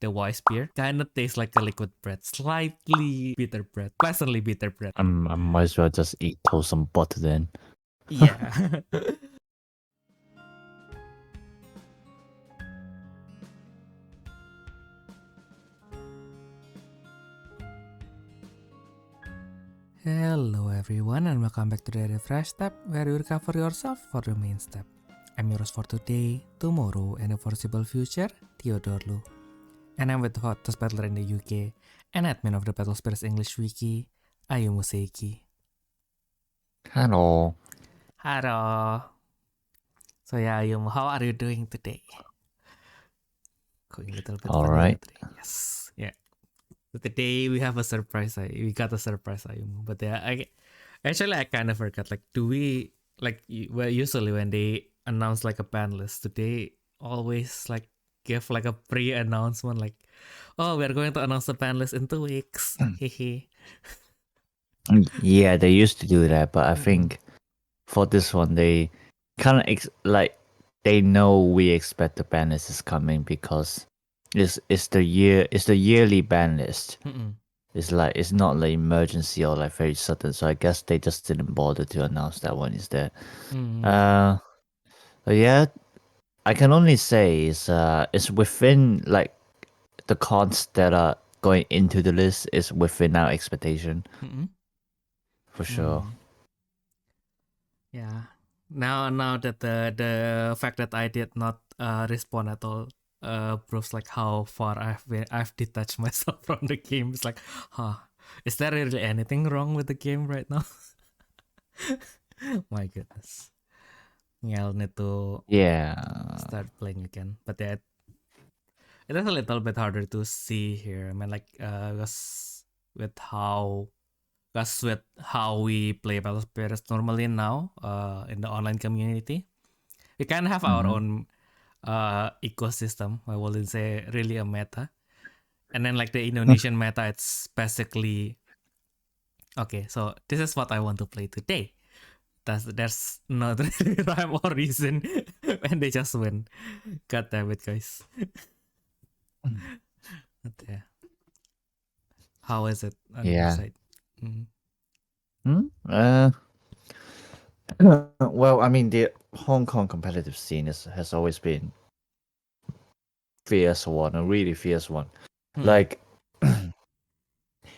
the wise beer. Kind of tastes like a liquid bread, slightly bitter bread, pleasantly bitter bread. I might as well just eat toast and butter then. Yeah. Hello everyone and welcome back to the Fresh Step, where you recover yourself for the main step. I'm your host for today, tomorrow, and the foreseeable future, Theodore. And I'm with the hottest battler in the UK and admin of the Battle Spirits English Wiki, Ayumu Seiki. Hello. Hello. So yeah, Ayumu, how are you doing today? Going a little bit All funny right. today. Yes. Yeah. So today we have a surprise. We got a surprise, Ayumu. But yeah, I kind of forgot. Like, do we well, usually when they announce like a ban list, do they always like give like a pre-announcement like, oh, we're going to announce the ban list in 2 weeks. Hehe. Yeah, they used to do that, but I think for this one, they kind of they know we expect the ban list is coming because it's the yearly ban list. It's not like emergency or like very sudden. So I guess they just didn't bother to announce that one instead. But yeah, I can only say it's within like the cards that are going into the list is within our expectation. For sure. Yeah. Now that the fact that I did not respond at all proves like how far I've detached myself from the game. It's like, is there really anything wrong with the game right now? My goodness. Yeah, I'll need to start playing again. But yeah, it is a little bit harder to see here. I mean, like, because with how we play Battle Spirits normally now in the online community, we kind of have our own ecosystem. I wouldn't say really a meta. And then like the Indonesian meta, it's basically, okay, so this is what I want to play today. There's not really rhyme or reason when they just win. God damn it, guys. But yeah. How is it on your side? Well, I mean, the Hong Kong competitive scene has always been fierce one, a really fierce one. Like,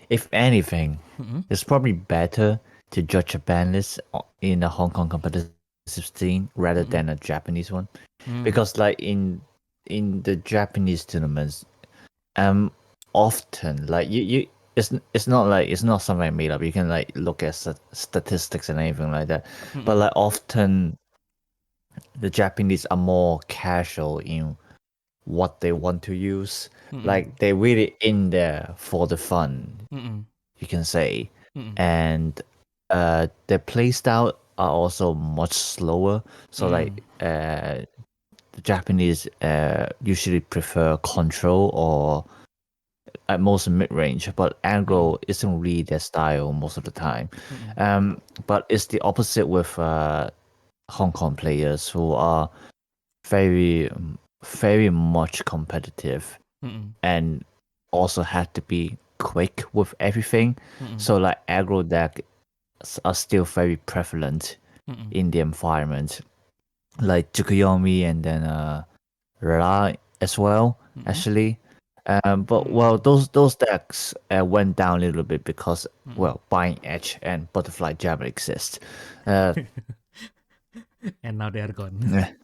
if anything, it's probably better to judge a ban list in a Hong Kong competitive scene rather than a Japanese one, because like in the Japanese tournaments, often like you it's not something I made up. You can like look at statistics and anything like that, but like often the Japanese are more casual in what they want to use. Like they're really in there for the fun, you can say, and their playstyle are also much slower. So like the Japanese usually prefer control or at most mid-range, but aggro isn't really their style most of the time. But it's the opposite with Hong Kong players who are very, very much competitive and also have to be quick with everything. So like aggro decks are still very prevalent in the environment, like Tsukuyomi and then Ra as well, actually. But well, those decks went down a little bit because well, Buying Edge and Butterfly Jabber exist. And now they are gone.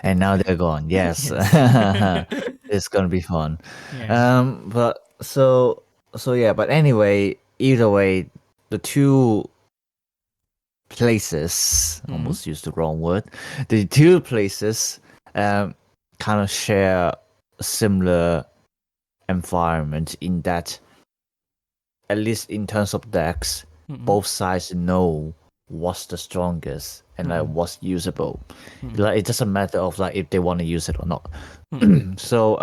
And now they're gone. Yes, it's gonna be fun. Yeah. But so yeah. But anyway, either way, the two places almost used the wrong word. The two places kind of share a similar environment in that, at least in terms of decks, both sides know what's the strongest and like what's usable. Like it doesn't matter of like if they want to use it or not. So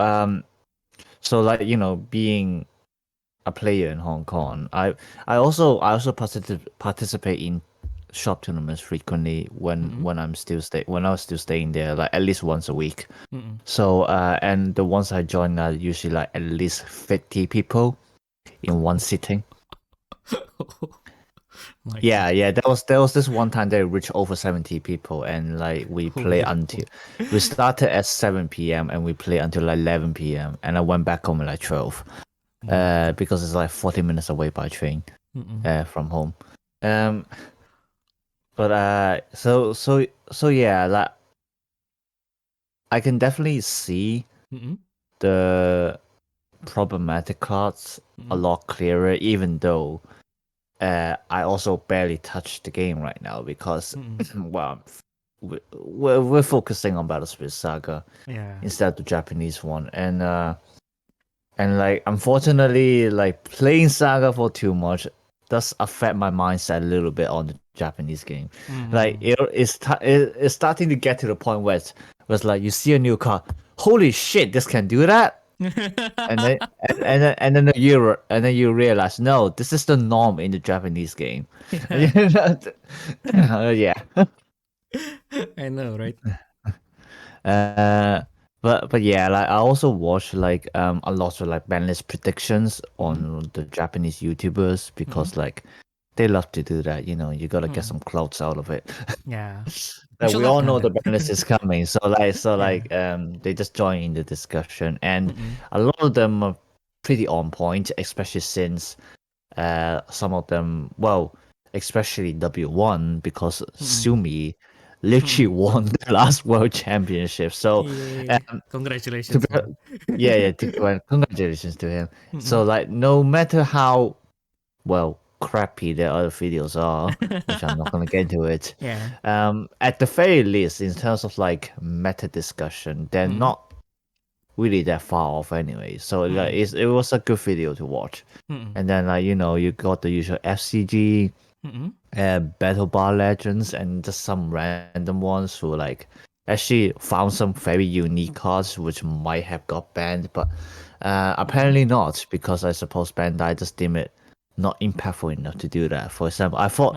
like, you know, being a player in Hong Kong, I also participate in shop tournaments frequently when I was still staying there, like at least once a week. So and the ones I join are usually like at least 50 people in one sitting. My Yeah, God. yeah. There was this one time they reached over 70 people, and like we play until we started at 7 p.m. and we play until like 11 p.m. and I went back home at like 12. Because it's like 40 minutes away by train from home. But so yeah, like I can definitely see the problematic cards a lot clearer, even though I also barely touch the game right now because well, we're focusing on Battlesphere Saga instead of the Japanese one, and like unfortunately, like playing Saga for too much does affect my mindset a little bit on the Japanese game. Like it's starting to get to the point where it's like you see a new card, holy shit, this can do that. and then and then you realize no, this is the norm in the Japanese game. Yeah. I know, right? But yeah, like I also watch like a lot of like bandlist predictions on the Japanese YouTubers because like they love to do that. You know, you gotta get some clouds out of it. Yeah. We Like should we have all done know the that. bandlist is coming, so they just join in the discussion, and a lot of them are pretty on point, especially since some of them, well, especially W1 because Sumi literally won the last world championship. So, Yay. to Congratulations, be, man. yeah, congratulations to him. So, like, no matter how well crappy the other videos are, which I'm not gonna get into it. Yeah. At the very least, in terms of like meta discussion, they're not really that far off anyway. So like it was a good video to watch. And then like you got the usual FCG, Battle Bar Legends, and just some random ones who like actually found some very unique cards which might have got banned, but apparently not because I suppose Bandai just deemed it not impactful enough to do that. For example, I thought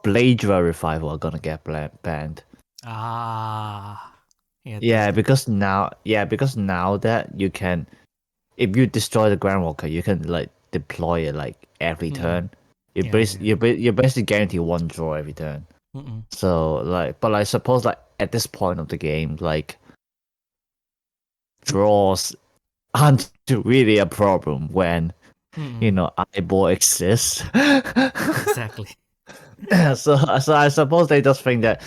Blade Drive Revival are gonna get banned. Ah. Yeah, Yeah, true. because now that you can, if you destroy the Grand Walker, you can like deploy it like every turn. You're basically guaranteed one draw every turn. So like, but I suppose like at this point of the game, like draws aren't really a problem when eyeball exists. Exactly. So I suppose they just think that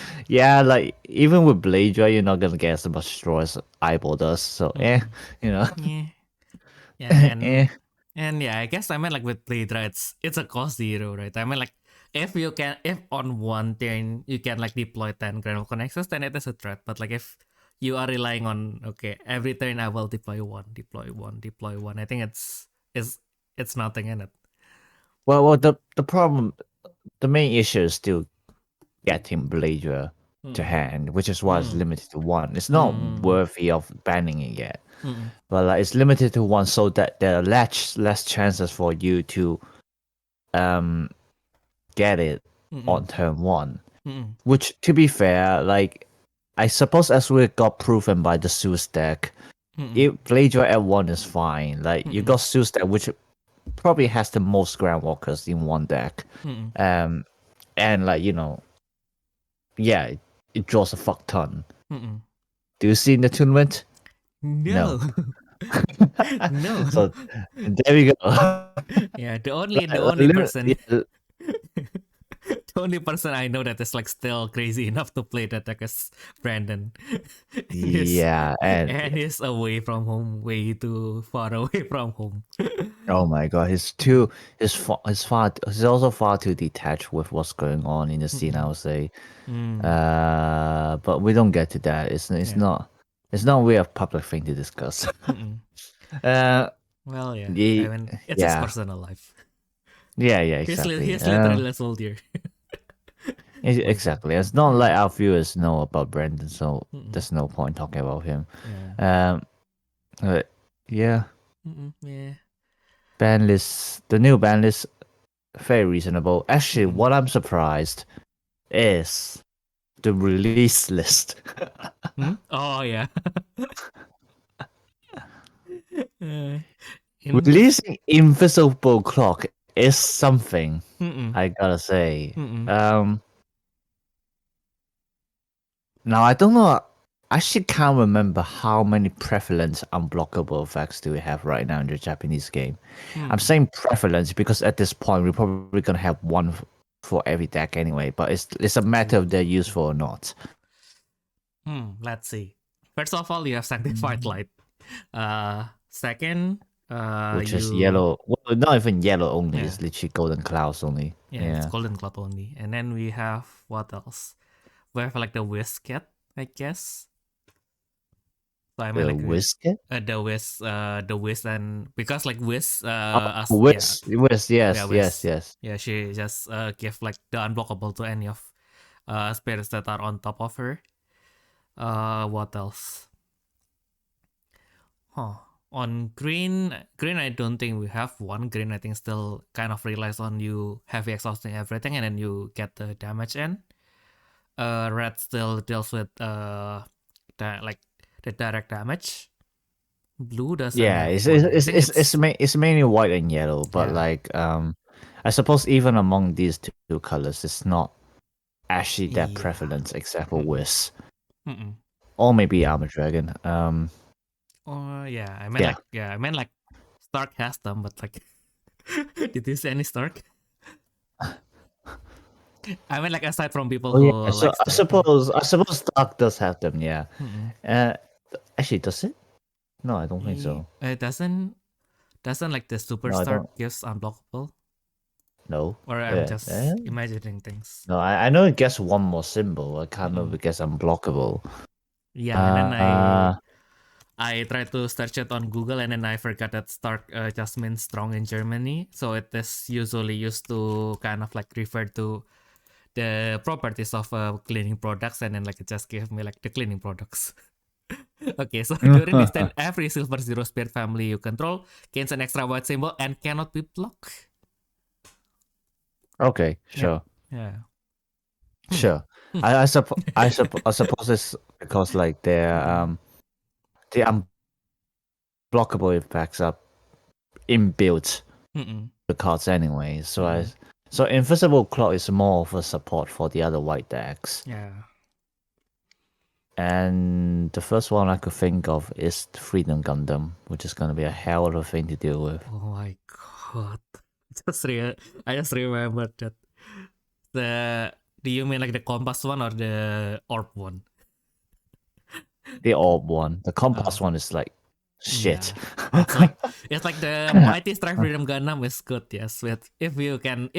like even with Bladra, you're not gonna get as much draw as eyeball does. So you know. Yeah. Yeah, Eh. and yeah, I guess I mean like with Playdra, it's a cost zero, right? I mean like if on one turn you can like deploy 10 Grand Connexus, then it is a threat. But like if you are relying on every turn I will deploy one, deploy one, deploy one. I think it's nothing in it. Well, the problem, the main issue is still getting Bladra to hand, which is why it's limited to one. It's not worthy of banning it yet, but like it's limited to one, so that there are less chances for you to get it on turn one. Which, to be fair, like I suppose as we got proven by the Zeus deck, if Bladra at one is fine. Like you got Zeus deck, which probably has the most Groundwalkers in one deck. And like yeah, it draws a fuck ton. Do you see in the tournament? No. No. So there we go. Yeah, the only Limit- person yeah, the only person I know that is like still crazy enough to play that deck is Brandon. he's, yeah, and he's away from home, way too far away from home. oh my god, he's also far too detached with what's going on in the scene. I would say, but we don't get to that. It's not really a public thing to discuss. Well, yeah. I Ye- mean, it's his yeah, personal life. yeah, He's exactly. he's literally a soldier. Exactly. It's not like our viewers know about Brandon, so there's no point talking about him. Yeah. But yeah, Yeah. ban list, the new ban list, very reasonable. Actually, what I'm surprised is the release list. Oh yeah. Releasing Invisible Clock is something, Mm-mm. I gotta say. Mm-mm. Now I don't know. I actually can't remember how many prevalent unblockable effects do we have right now in the Japanese game. I'm saying prevalent because at this point we're probably gonna have one for every deck anyway. But it's a matter of they're useful or not. Let's see. First of all, you have Sanctified Light. Second, Which is you yellow. Well, not even yellow only. yeah It's literally golden clouds only. it's Yeah. Golden Cloud only. And then we have what else? We have like the Whisket, I guess. So I mean The like Whisket? the Whis, and because like Whis, Oh, as Whis. Whis, yeah, yes, yes, Whis, yes. yeah, she just give like the unblockable to any of spirits that are on top of her. What else? Huh. On green, I don't think we have one. Green, I think still kind of relies on you heavy exhausting everything, and then you get the damage in. Red still deals with like the direct damage. Blue doesn't Yeah, have one. I think it's mainly white and yellow, but yeah. like I suppose even among these two colors, it's not actually that Yeah. prevalent except for Whis. Mm-mm. Or maybe Armor Dragon. Yeah. Yeah. I meant like Stark has them, but like, did you see any Stark? I mean, like aside from people Oh who yeah. So like I Stark. suppose Dark does have them, yeah. Mm-mm. Actually does it? No, I don't think so. It doesn't like the Super No, I Stark don't gives unblockable, know. or I'm just imagining things. No, I know it gets one more symbol. I can't know if Mm-mm. it gets unblockable. Yeah, and then Uh I tried to search it on Google, and then I forgot that Stark just means strong in Germany. So it is usually used to kind of like refer to the properties of cleaning products, and then like it just gave me like the cleaning products. Okay, so during this time, every Silver Zero Spirit family you control gains an extra white symbol and cannot be blocked. Okay, Yep. sure. Yeah. Sure. I suppose it's because like the unblockable effects are inbuilt Mm-mm. the cards anyway. Mm-mm. So Invisible Clock is more of a support for the other white decks. Yeah. And the first one I could think of is the Freedom Gundam, which is gonna be a hell of a thing to deal with. Oh my god. I just remembered that. Do you mean like the compass one or the orb one? The orb one. The compass Oh, one is like yeah. shit. It's like the Mighty Strike Freedom Gundam is good, yes. But if you can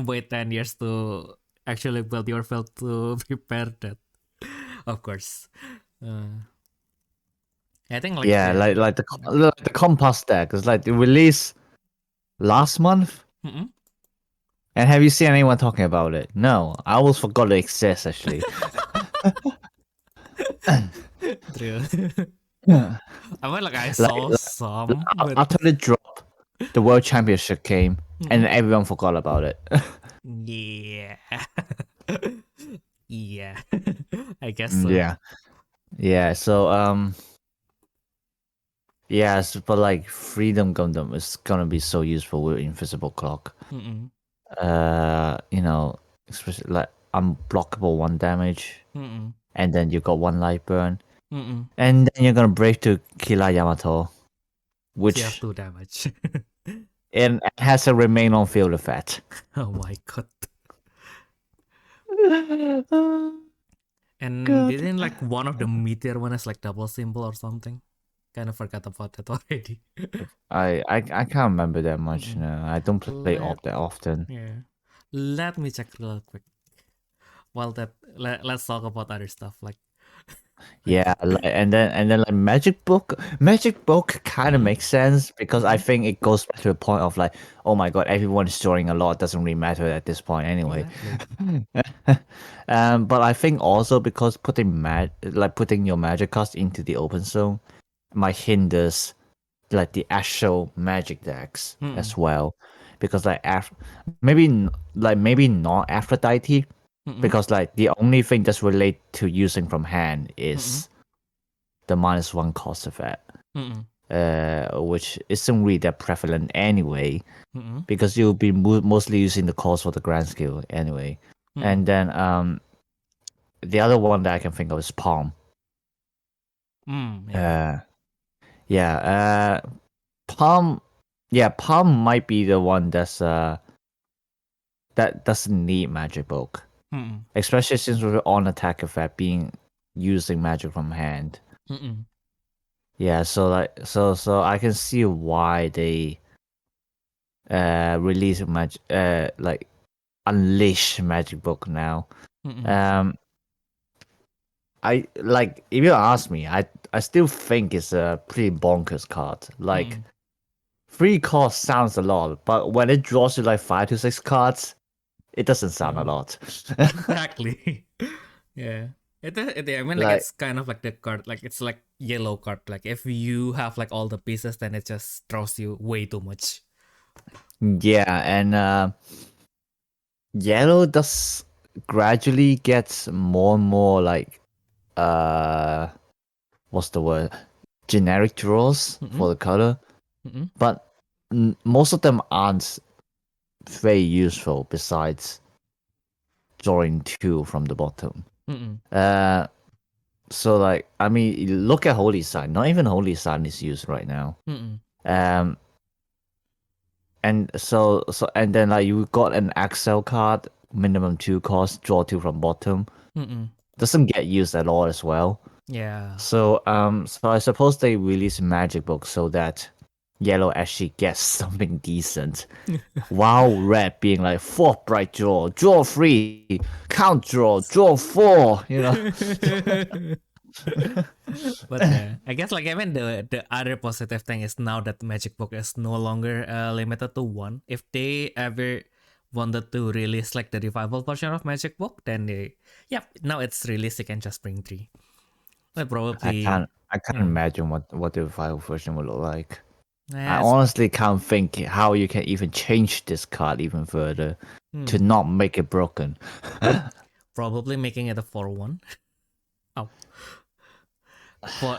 wait 10 years to actually build your field to prepare that, of course. Uh, I think like Yeah, like the compass deck is like the release last month. Mm-mm. And have you seen anyone talking about it? No, I almost forgot it exists actually. True. Yeah. I mean, like I saw some, but After the drop, the World Championship came, and everyone forgot about it. yeah, yeah, I guess so. Yeah, yeah. So yes, but like Freedom Gundam is gonna be so useful with Invisible Clock. Mm-mm. You know, especially like unblockable one damage, Mm-mm. and then you got one life burn, Mm-mm. and then you're gonna break to Kila Yamato, So you have which 2 damage. it has a remain on field effect. Oh my god. And God. didn't like one of the meteor one has like double symbol or something? Kind of forgot about that already. I can't remember that much. Mm-mm. No, I don't play Let Op that often. Yeah. Let me check real quick. While let's talk about other stuff like Yeah, like, and then like Magic Book kind of Mm-mm. makes sense because I think it goes back to the point of like, oh my god, everyone is storing a lot. It doesn't really matter at this point anyway. Exactly. But I think also because putting your magic cards into the open zone might hinders like the actual magic decks Mm-mm. as well, because like maybe not Aphrodite, because like the only thing that's related to using from hand is the -1 cost effect, which isn't really that prevalent anyway, because you'll be mostly using the cost for the grand skill anyway. And then the other one that I can think of is palm. Palm. Yeah, palm might be the one that's that doesn't need magic book, especially since with on attack effect being using magic from hand. Yeah, so I can see why they release magic, like unleash magic book now. I like, if you ask me, I still think it's a pretty bonkers card. Like 3 cost sounds a lot, but when it draws you like 5 to 6 cards, it doesn't sound a lot. Exactly. Yeah. I mean, like, Like- it's kind of like the card, like it's like yellow card. Like if you have like all the pieces, then it just draws you way too much. Yeah, and yellow does gradually get more and more like what's the word? Generic draws for the color, but most of them aren't very useful besides drawing 2 from the bottom. So like, I mean, look at Holy Sign. Not even Holy Sign is used right now. And and then like you got an Excel card, minimum 2 cost, draw 2 from bottom. Doesn't get used at all as well. Yeah. So I suppose they release Magic Book so that yellow actually gets something decent. While red being like 4 bright draw 3, count draw 4, you know. But I guess like even the other positive thing is now that Magic Book is no longer limited to 1. If they ever wanted to release like the revival version of Magic Book, then now it's released. You can just bring 3. Like probably I can't imagine what the final version would look like. I yes, honestly can't think how you can even change this card even further to not make it broken. probably making it a 4-1. Oh.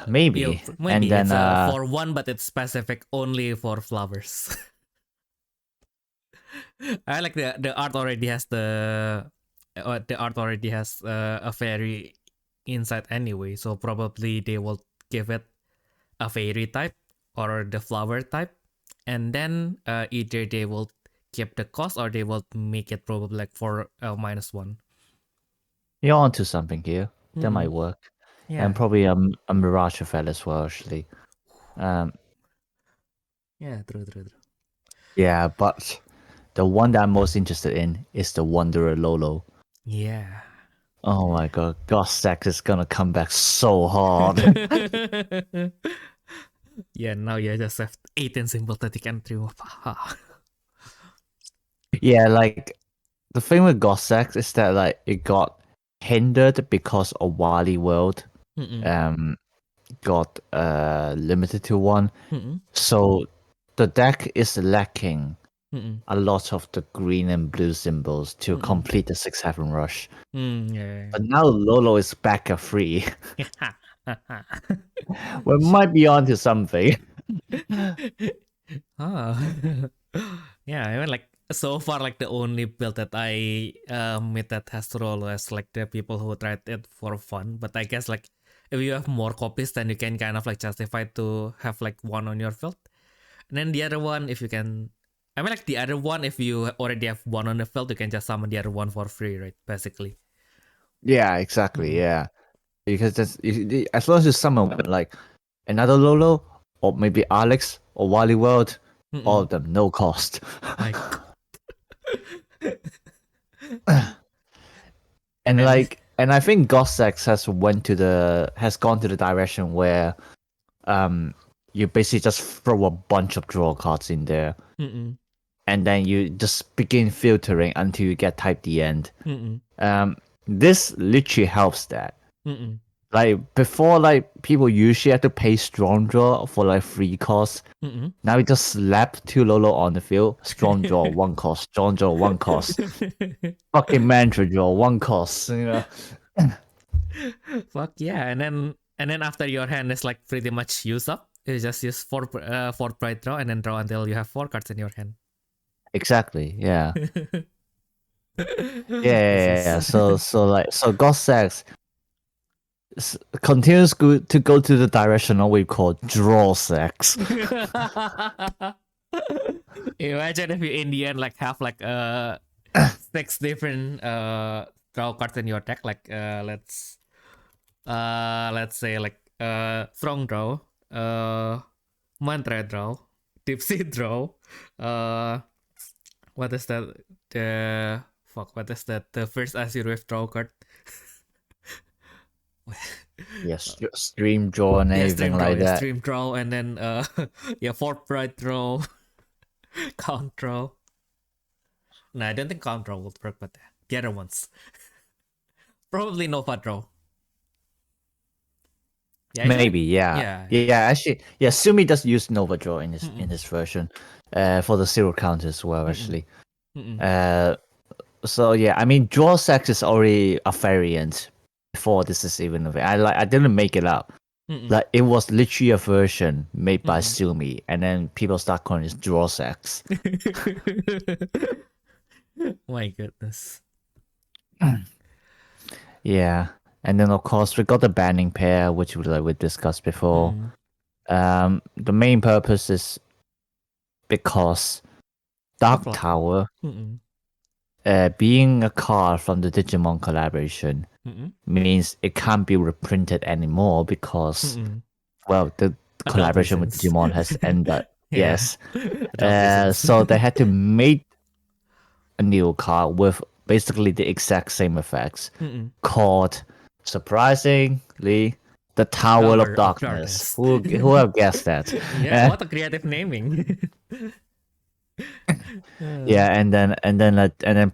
Maybe. Maybe And then it's a 4-1, but it's specific only for flowers. I like the art already has a fairy inside anyway, so probably they will give it a fairy type or the flower type, and then either they will keep the cost or they will make it probably like for -1. you're onto something here. That might work. Yeah. And probably a Mirage Effect as well, actually. Yeah, true. Yeah, but the one that I'm most interested in is the Wanderer Lolo. Yeah. Oh my god, Gossack is gonna come back so hard. Yeah, now you just have 18 symbols that you can remove. Yeah, like the thing with Gossack is that like it got hindered because of Wily World got limited to 1. So the deck is lacking a lot of the green and blue symbols to complete the 6/7 rush. Yeah. But now Lolo is back at 3. We might be onto something. Yeah, I mean, like so far, like the only build that I made that has Rolo is like the people who tried it for fun. But I guess like if you have more copies, then you can kind of like justify to have like 1 on your field. And then the other one, if you can, I mean, like the other one, if you already have 1 on the field, you can just summon the other one for free, right? Basically. Yeah, exactly. Yeah, because as long as you summon like another Lolo or maybe Alex or Wily World, all of them no cost. My God. And then- like, and I think Gossack has gone to the direction where you basically just throw a bunch of draw cards in there, and then you just begin filtering until you get type the end. This literally helps that. Like before, like people usually had to pay strong draw for like 3 costs. Now we just slap 2 Lolo on the field. Strong draw 1 cost. Strong draw 1 cost. Fucking mantra draw 1 cost. You know. Fuck yeah! And then after your hand is like pretty much used up, you just use 4 pride draw and then draw until you have 4 cards in your hand. Exactly. Yeah. Yeah. So God Sex continues to go to the direction of what we call draw sex. Imagine if you in the end like have like 6 different draw cards in your deck. Like let's say like strong draw, mantra draw, deep sea draw, what is that? What is that? The first Azure Wave draw card. Yes, stream draw and everything like that. Stream draw and then 4 pride draw, count draw. No, I don't think count draw would work, but the other ones. Probably Nova draw. Yeah, maybe, yeah. Actually, yeah. Sumi does use Nova draw in his version, for the 0 count as well. Actually, so yeah, I mean, draw sex is already a variant before this is even a thing. I didn't make it up. Like it was literally a version made by Sumi, and then people start calling it draw sex. My goodness. Yeah. And then of course we got the banning pair, which we discussed before. The main purpose is because Dark Tower, being a card from the Digimon collaboration, means it can't be reprinted anymore because, well, the collaboration with Digimon has ended. Yes. So they had to make a new card with basically the exact same effects, called, surprisingly, the Tower of Darkness. Who have guessed that? Yeah, what a creative naming. Yeah, and then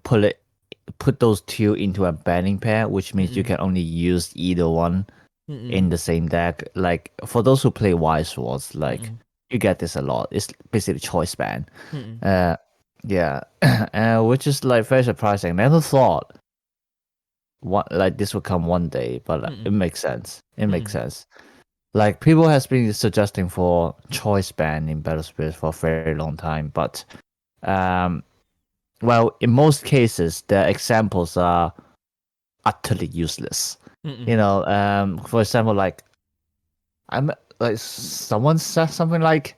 put those 2 into a banning pair, which means you can only use either one in the same deck. Like for those who play Wise Swords, like you get this a lot. It's basically choice ban. Yeah, which is like very surprising. Never thought like this would come one day, but it makes sense. It makes sense. Like people has been suggesting for choice ban in Battle Spirits for a very long time, but well, in most cases the examples are utterly useless. You know, for example, like someone said something like,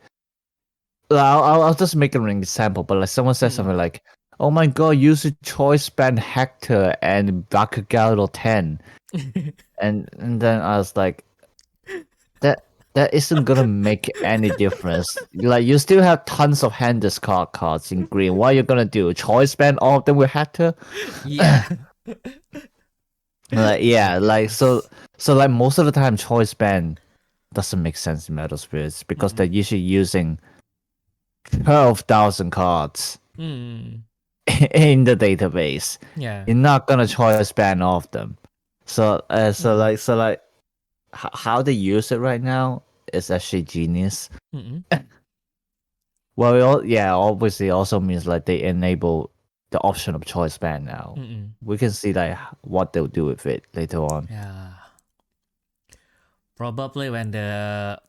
I'll just make an example, but like someone said something like, "Oh my god, use a choice ban Hector and Bakugan 10," and then I was like, that isn't gonna make any difference. Like you still have tons of hand discard cards in green. What are you gonna do? Choice ban all of them with Hector? Yeah. So like most of the time, choice ban doesn't make sense in Metal Spirits because they're usually using 12,000 cards in the database. Yeah. You're not gonna choice ban all of them. So how they use it right now is actually genius. Well, obviously also means like they enable the option of choice ban now. We can see like what they'll do with it later on. Yeah. Probably when the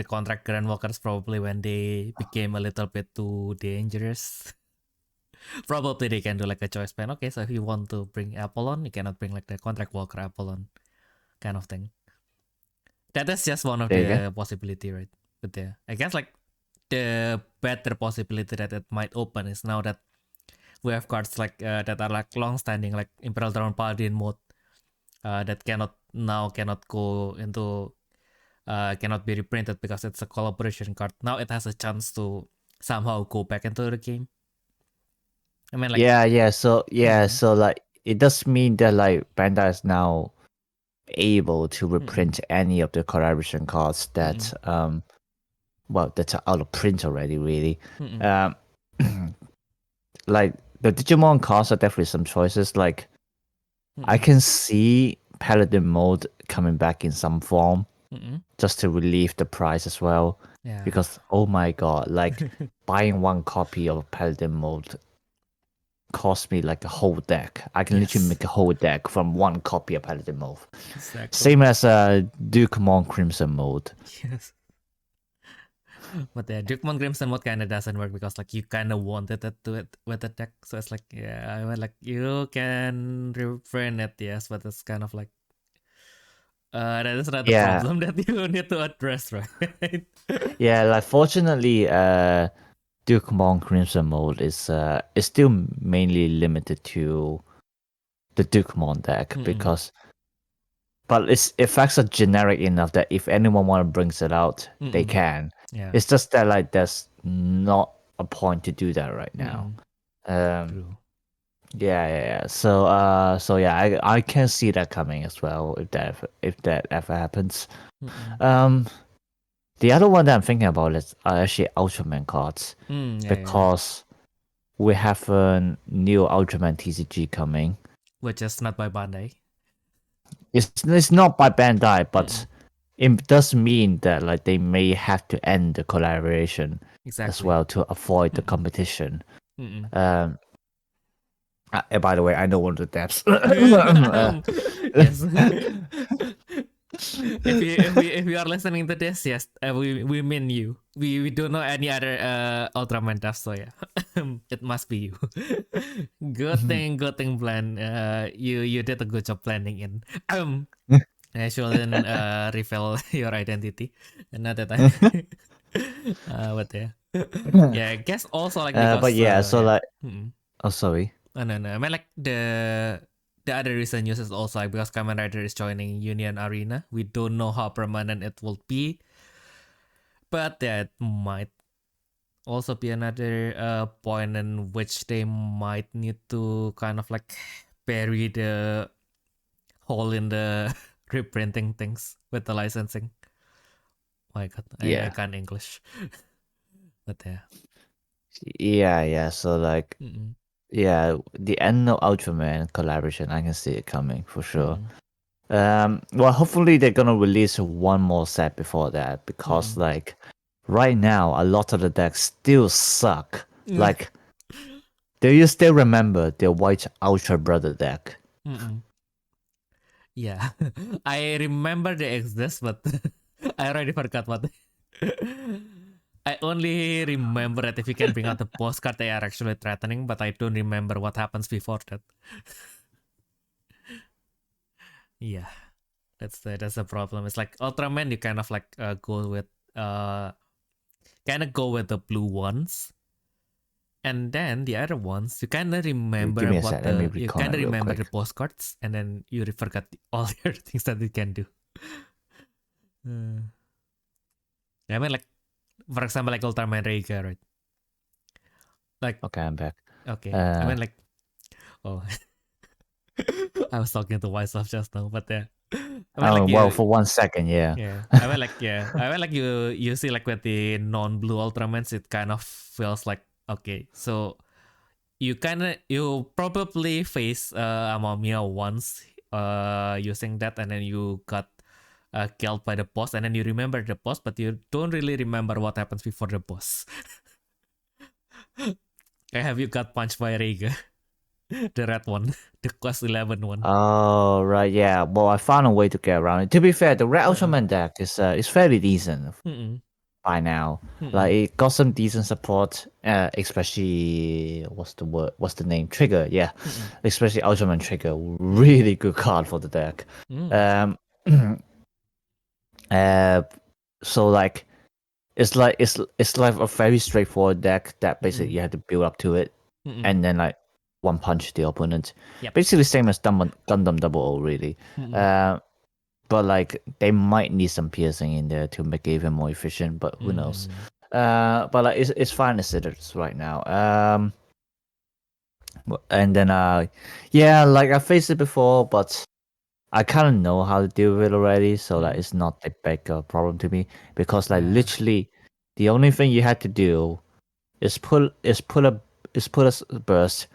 contract grand walkers, probably when they became a little bit too dangerous. Probably they can do like a choice ban. Okay, so if you want to bring Apollon, you cannot bring like the contract walker Apollon kind of thing. That is just one of the possibility, right? But yeah, I guess like the better possibility that it might open is now that we have cards like that are like long standing, like Imperial Dragon Paladin mode, that cannot go into cannot be reprinted because it's a collaboration card. Now it has a chance to somehow go back into the game. I mean, like so like it does mean that like Bandai is now able to reprint any of the collaboration cards that that's out of print already, really. Like the Digimon cards are definitely some choices. Like I can see Paladin mode coming back in some form Mm-mm. just to relieve the price as well. Yeah. Because oh my god, like buying one copy of Paladin mode cost me like a whole deck. I can literally Yes. make a whole deck from one copy of Paladin mode. Exactly. Same as Dukemon Crimson mode. Yes. But yeah, Dukemon Crimson mode kind of doesn't work because like you kind of wanted it to it with the deck. So it's like, yeah, I mean, like you can reprint it, yes, but it's kind of like that is not the Yeah. problem that you need to address, right? Yeah, like fortunately, Dukemon Crimson mode is still mainly limited to the Dukemon deck because, but its effects are generic enough that if anyone want to brings it out, they can. Yeah. It's just that like there's not a point to do that right now. True. Yeah. So yeah, I can see that coming as well if that ever happens. The other one that I'm thinking about is actually Ultraman cards because we have a new Ultraman TCG coming. Which is not by Bandai. It's not by Bandai, but it does mean that like they may have to end the collaboration as well to avoid the competition. By the way, I know one of the devs. Yes. if you are listening to this, yes, we mean you. We don't know any other Ultraman devs, so yeah, it must be you. Good thing plan. You did a good job planning in. I shouldn't reveal your identity another time. But yeah, I guess also like because. But yeah, so like, oh sorry. No. I mean like the other reason news is also like because Kamen Rider is joining Union Arena. We don't know how permanent it will be, but that might also be another point in which they might need to kind of like bury the hole in the reprinting things with the licensing. Oh my god, I can't English. But yeah. So like, yeah, the end of Ultraman collaboration, I can see it coming for sure. Well, hopefully they're gonna release one more set before that because like right now a lot of the decks still suck. Like, do you still remember the White Ultra Brother deck? Yeah, I remember they exist, but I already forgot what. I only remember that if you can bring out the postcard, they are actually threatening, but I don't remember what happens before that. Yeah, that's the problem. It's like Ultraman, you kind of like go with the blue ones, and then the other ones you kind of remember the postcards, and then you forgot all the other things that you can do. I mean, like for example, like Ultraman Reika, right? Like okay, I'm back. Okay, I mean like, oh, I was talking to myself just now, but I mean, like well, for 1 second, yeah. I mean, like, you see, like with the non-blue Ultramans, it kind of feels like okay, so you probably face Amamiya once using that, and then you got killed by the boss, and then you remember the boss, but you don't really remember what happens before the boss. Have you got punched by Reiga? The red one, the quest 11 one. Oh right, yeah. Well, I found a way to get around it. To be fair, the Red Ultraman deck is fairly decent by now. Like it got some decent support, especially what's the name? Trigger, yeah. Especially Ultraman Trigger, really good card for the deck. So like it's like a very straightforward deck that basically you have to build up to it, and then like one punch the opponent. Basically same as Gundam Double O, really. But like they might need some piercing in there to make it even more efficient, but who knows? But like it's fine as it is right now. And then yeah, like I faced it before, but I kind of know how to deal with it already, so like it's not a big problem to me because like literally the only thing you had to do is put a burst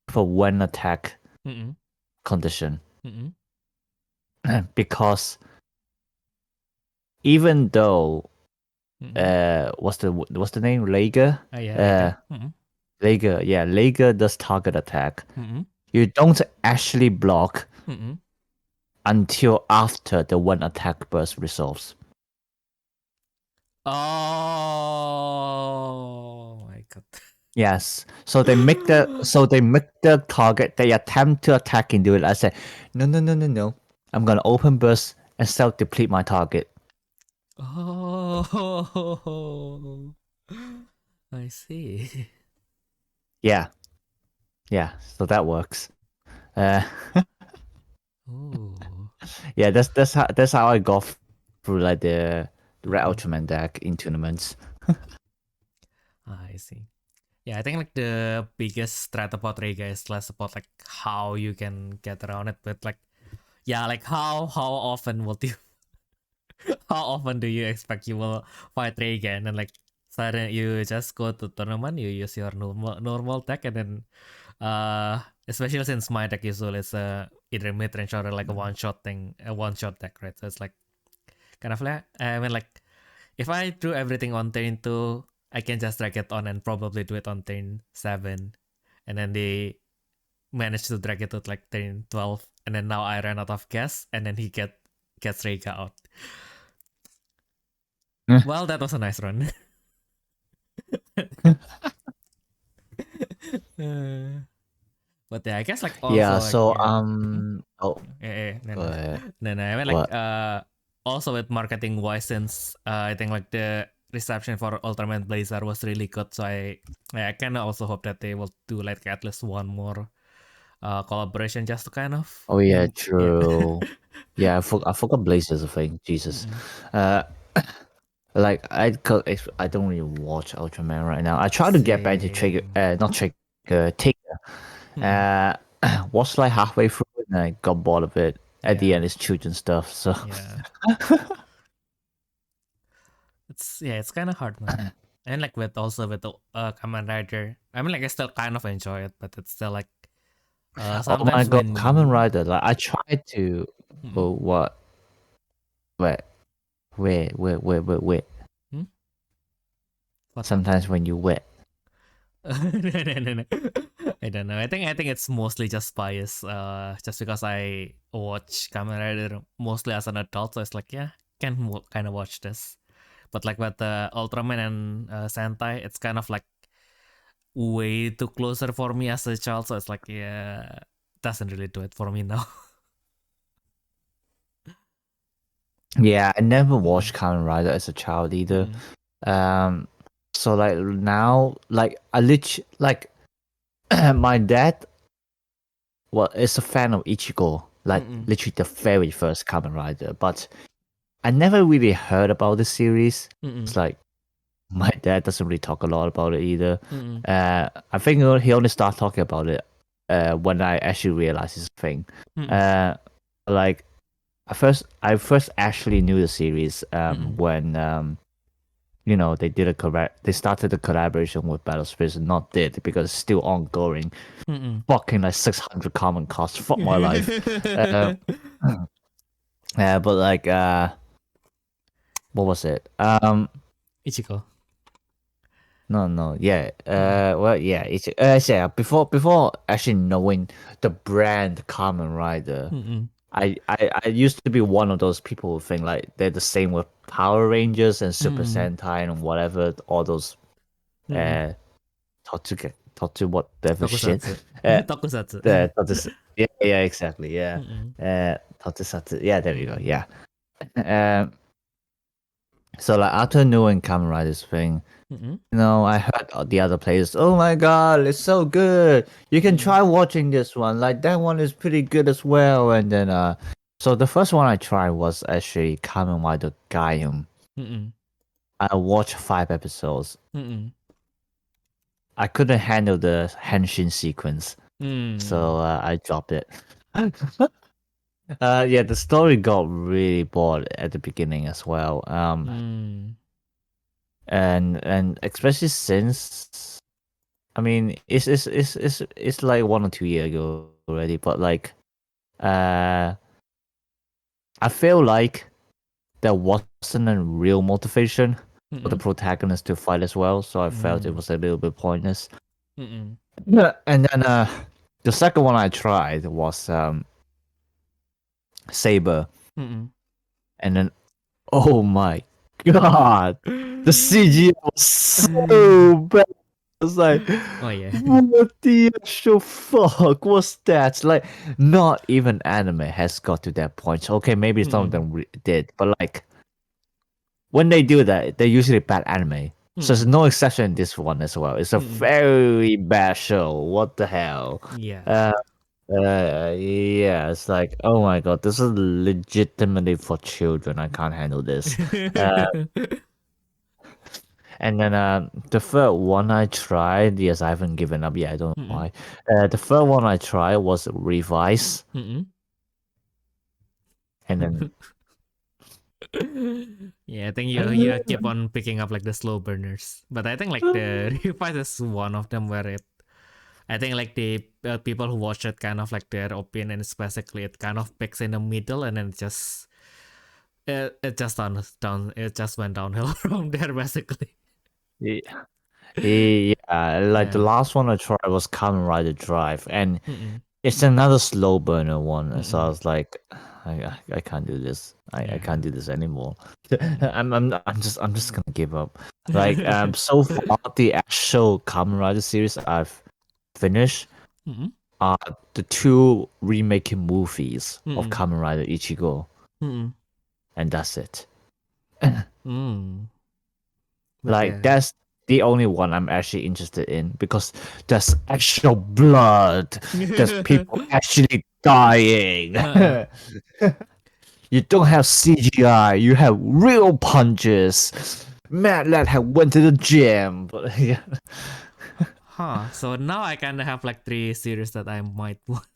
for one attack condition. because even though what's the name? Lager? Yeah, Lager. Lager, yeah, Lager does target attack. Mm-mm. You don't actually block Mm-mm. until after the one attack burst resolves. Oh my god. Yes. So they make the target, they attempt to attack into it. I say, no. I'm gonna open burst and self deplete my target. Oh, I see. Yeah. Yeah. So that works. Uh Oh, yeah, that's how I got through like the Red mm-mm. Ultraman deck in tournaments. I see. Yeah, I think like the biggest threat about Rega is less about like how you can get around it, but like yeah, like how often will you how often do you expect you will fight Rega and then like suddenly you just go to tournament, you use your normal deck and then especially since my deck usually is either mid range or like a one shot thing, a one shot deck, right? So it's like kind of like I mean like if I do everything on turn 2, I can just drag it on and probably do it on turn 7. And then they manage to drag it to like turn 12. And then now I ran out of gas and then he gets Rega out. Well, that was a nice run. Uh, but yeah, I guess like Yeah, also like so yeah. oh, No, go no. ahead. No, I mean like What? also with marketing wise since I think like the reception for Ultraman Blazer was really good, so I kind of also hope that they will do like at least one more collaboration just to kind of Oh yeah, yeah. true. Yeah, I forgot Blazer's a thing. Jesus. Mm-mm. Uh like I don't really watch Ultraman right now. I try to get back to Trigger Same. not Trigger Taker. Mm-mm. Watched like halfway through and I got bored of it. At the Yeah, end it's children stuff, so yeah. It's kind of hard, man. And like with also with the Kamen Rider, I mean like I still kind of enjoy it, but it's still like oh my sometimes god, Kamen when Rider, like I tried to mm-mm. oh what wait wait. Hmm? What? Sometimes when you wet. No. I don't know. I think it's mostly just bias. Just because I watch Kamen Rider mostly as an adult, so it's like yeah, can kind of watch this. But like with Ultraman and Sentai, it's kind of like way too closer for me as a child. So it's like yeah, doesn't really do it for me now. Yeah, I never Mm-mm. watched Kamen Rider as a child either. Mm-mm. Um, so like now, like I literally like my dad, well, is a fan of Ichigo, like Mm-mm. literally the very first Kamen Rider. But I never really heard about the series. Mm-mm. It's like my dad doesn't really talk a lot about it either. Mm-mm. I think he only started talking about it when I actually realized it's a thing. Mm-mm. Uh, like I first actually knew the series Mm-mm. when they started a collaboration with Battle Space and not did because it's still ongoing. Mm-mm. Fucking like 600 common costs. Fuck my life. Uh, but like what was it? Ichigo. No, yeah. Mm-mm. Well, yeah. It's yeah. Before actually knowing the brand Kamen Rider, Mm-mm. I used to be one of those people who think like they're the same with Power Rangers and Super Mm-mm. Sentai and whatever, all those Mm-mm. Tatsu whatever shit. Tokusatsu. Uh, Tokusatsu. Tatsu, yeah, exactly, yeah. Mm-mm. Tatsusatsu, yeah, there you go, Mm-mm. yeah. Um, so like after knowing Kamen Rider's thing, Mm-mm. I heard the other players. Oh my god, it's so good! You can Mm-mm. try watching this one. Like that one is pretty good as well. And then so the first one I tried was actually Kamen Rider Gaium. Mm-mm. I watched 5 episodes. Mm-mm. I couldn't handle the henshin sequence, Mm. so I dropped it. Yeah, the story got really bored at the beginning as well. Mm. And especially since I mean, it's like 1 or 2 years ago already, but like, uh, I feel like there wasn't a real motivation for the protagonist to fight as well, so I felt it was a little bit pointless. And then the second one I tried was Saber, and then oh my god, the CG was so bad. I was like, Oh yeah. what the actual fuck was that? Like, not even anime has got to that point. Okay, maybe some of them did, but like, when they do that, they're usually bad anime. So there's no exception in this one as well. It's a very bad show. What the hell? Yeah. Yeah, it's like, oh my god, this is legitimately for children. I can't handle this. And then the third one I tried, yes, I haven't given up yet. I don't know why. The third one I tried was Revise, and then yeah, I think you keep on picking up like the slow burners, but I think like the Revive is one of them where I think like the people who watch it kind of like their opinion is basically it kind of picks in the middle and then it just went downhill from there basically. yeah, like the last one I tried was Kamen Rider Drive, and it's another slow burner one. So I was like, I can't do this. I can't do this anymore. I'm just gonna give up. Like so far the actual Kamen Rider series I've finished are the two remaking movies of Kamen Rider Ichigo, and that's it. Like that's the only one I'm actually interested in because there's actual blood. There's people actually dying. You don't have CGI. You have real punches. Mad Lad have went to the gym. But yeah. So now I kind of have like 3 series that I might want.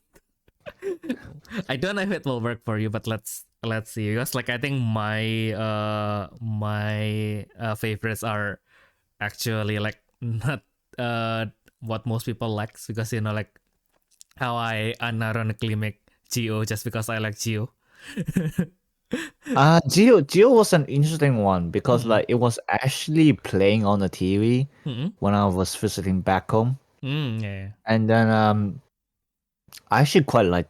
I don't know if it will work for you, but let's see. Because like I think my favorites are actually like not what most people like, because you know like how I unironically make Geo just because I like Geo. Geo was an interesting one because like it was actually playing on the TV when I was visiting back home. Yeah. And then I actually quite like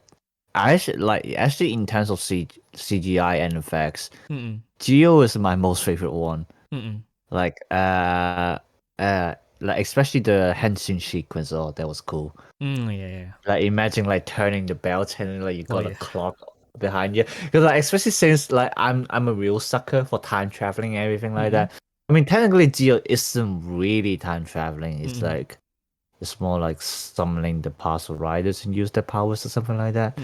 actually in terms of CGI and effects, Geo is my most favorite one. Like like especially the henshin sequence. Oh, that was cool. Yeah. Like imagine like turning the belt and like you got a clock behind you. Because like especially since like I'm a real sucker for time traveling and everything like that. I mean technically Geo isn't really time traveling. It's like it's more like summoning the past riders and use their powers or something like that.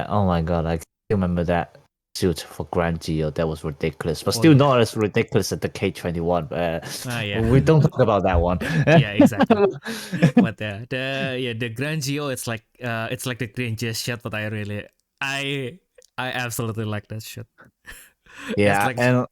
Oh my god, I can remember that suit for Grand Geo. That was ridiculous, but still not as ridiculous as the K21. We don't talk about that one. Yeah, exactly. But the Grand Geo, it's like the cringiest shit, but I absolutely like that shit. Yeah, like, and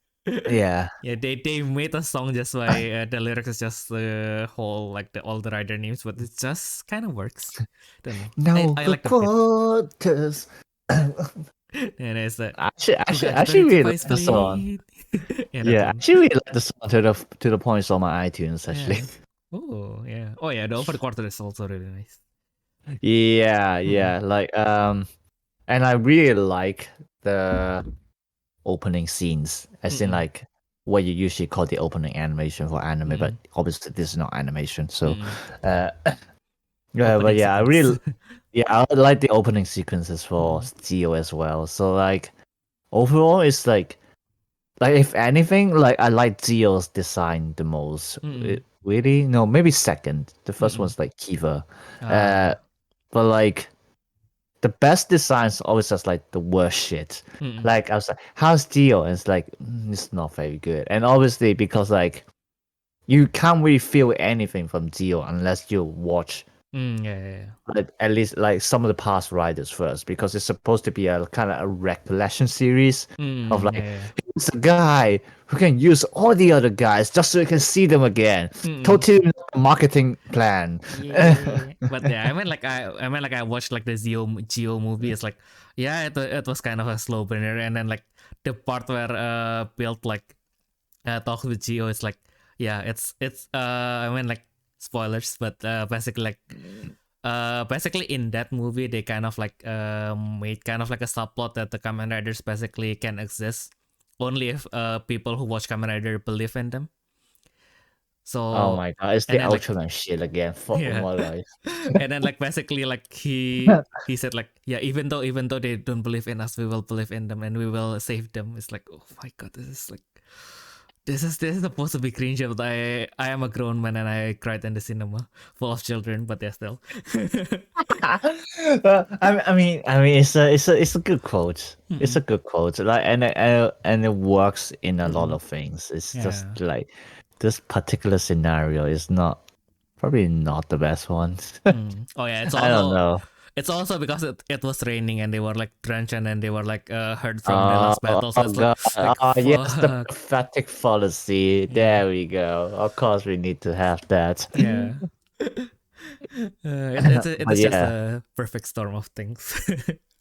yeah, they made a song just by the lyrics is just the whole like all the rider names, but it just kind of works. Don't know. no, I like the quarters. And it's that actually really like the song. yeah, actually really like the song to the point it's on my iTunes actually. Oh yeah, the over quarter is also really nice. Yeah, like and I really like the opening scenes, as in like what you usually call the opening animation for anime, but obviously this is not animation. So, but yeah, I like the opening sequences for Zio as well. So like overall, it's like if anything, like I like Zio's design the most. Really, no, maybe second. The first one's like Kiva, but like. The best designs always just like the worst shit. Like I was like, how's Dio? And it's like it's not very good. And obviously because like you can't really feel anything from Dio unless you watch like, at least like some of the past riders first, because it's supposed to be a kind of a recollection series of like he's a guy who can use all the other guys just so you can see them again. Totally not marketing plan. Yeah, but yeah, I watched like the Geo movie. It's like, yeah, it was kind of a slow burner, and then like the part where built like talk with Geo is like, yeah, it's like spoilers, but basically in that movie they kind of like made kind of like a subplot that the Kamen Riders basically can exist only if people who watch Kamen Rider believe in them. So Oh my god, it's the and then like Ultraman shit again. Fuck with yeah, my life. and then like basically like he said like, yeah, even though they don't believe in us, we will believe in them and we will save them. It's like, oh my god, this is supposed to be cringe, but I am a grown man and I cried in the cinema full of children, but yeah, still. I mean, it's a good quote. It's a Mm-mm. good quote. Like, and it works in a lot Mm-mm. of things. It's just Yeah. like this particular scenario is probably not the best one. Oh yeah, I don't know. it's also because it was raining and they were like drenched and then they were like hurt from the last battle, so Oh it's god. like Oh yes, the fuck. pathetic fallacy. Yeah. There we go. Of course we need to have that. Yeah. It But is just yeah. a perfect storm of things.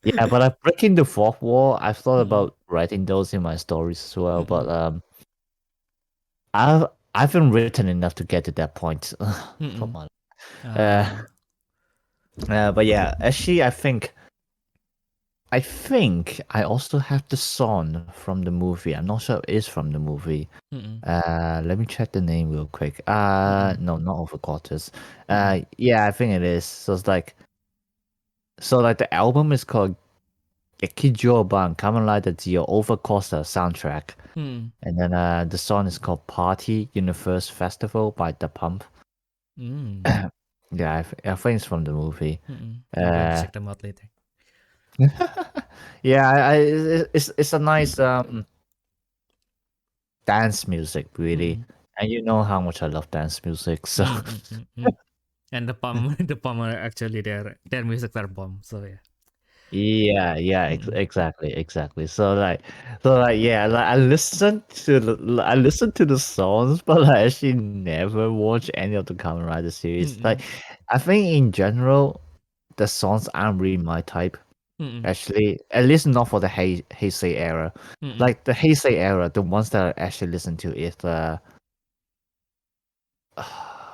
Yeah, but I'm breaking the fourth wall. I've thought Mm-mm. about writing those in my stories as well, but Mm-mm. I haven't written enough to get to that point. Fuck Mm-mm. my. Uh, Uh, but yeah, actually, I think I also have the song from the movie. I'm not sure it is from the movie. mm-mm. Let me check the name real quick. Mm-mm. No, not Overquarters. Mm-mm. Yeah, I think it is. So the album is called Gekijoban Kamen Rider Zio Overcoaster soundtrack. Mm-mm. And then the song is called Party Universe Festival by The Pump. Mm. Yeah, I think it's from the movie. Mm-mm. I'm going to Uh, check them out later. yeah, it's a nice dance music, really. Mm-mm. And you know how much I love dance music, so Mm-mm. And the palm the palm are actually their music are bomb. So yeah. yeah, Mm-mm. exactly. So yeah, like I listen to the songs, but I actually never watch any of the Kamen Rider series. Like, Mm-mm. I think in general, the songs aren't really my type. Mm-mm. Actually, at least not for the Heisei era. Mm-mm. Like the Heisei era, the ones that I actually listen to is the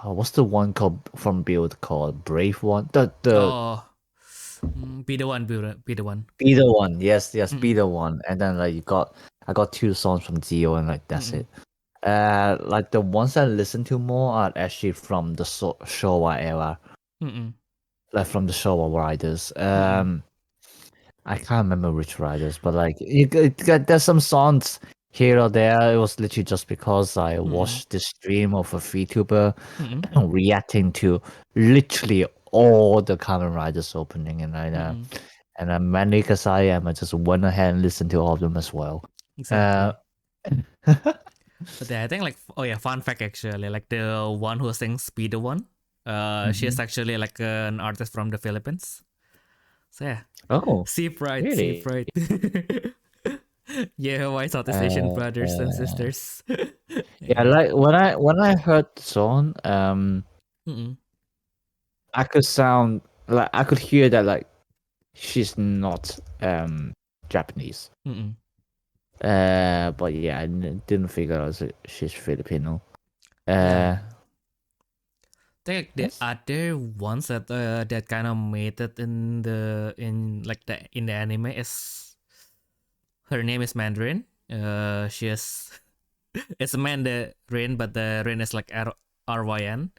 what's the one called from Build called Brave one? The Oh, be the one, be the one. Be the one, yes, Be Mm-mm. the one. And then like I got two songs from Zio, and like that's Mm-mm. it. Like the ones I listen to more are actually from the Showa era, Mm-mm. like from the Showa riders. Mm-mm. I can't remember which riders, but like there's some songs here or there. It was literally just because I Mm-mm. watched the stream of a VTuber Mm-mm. reacting to literally all the Kamen Riders opening, and Mm-mm. I'm mainly because I am, I just went ahead and listened to all of them as well. Uh, Exactly. But yeah, I think like, oh yeah, fun fact actually, like the one who sings "Be the One," she is mhm. actually like an artist from the Philippines. So yeah, Oh, see pride, see really? pride. Yeah, white Southeast Asian Uh, brothers and sisters. yeah, Yeah. like when I heard the song, Mm-mm. I could sound like I could hear that like she's not Japanese. Mm-mm. But yeah, I didn't figure out that she's Filipino. Yeah. Uh, I think the yes. other ones that kind of made it in the anime is her name is Mandarin. She is it's a Mandarin, but the Rin is like RYN.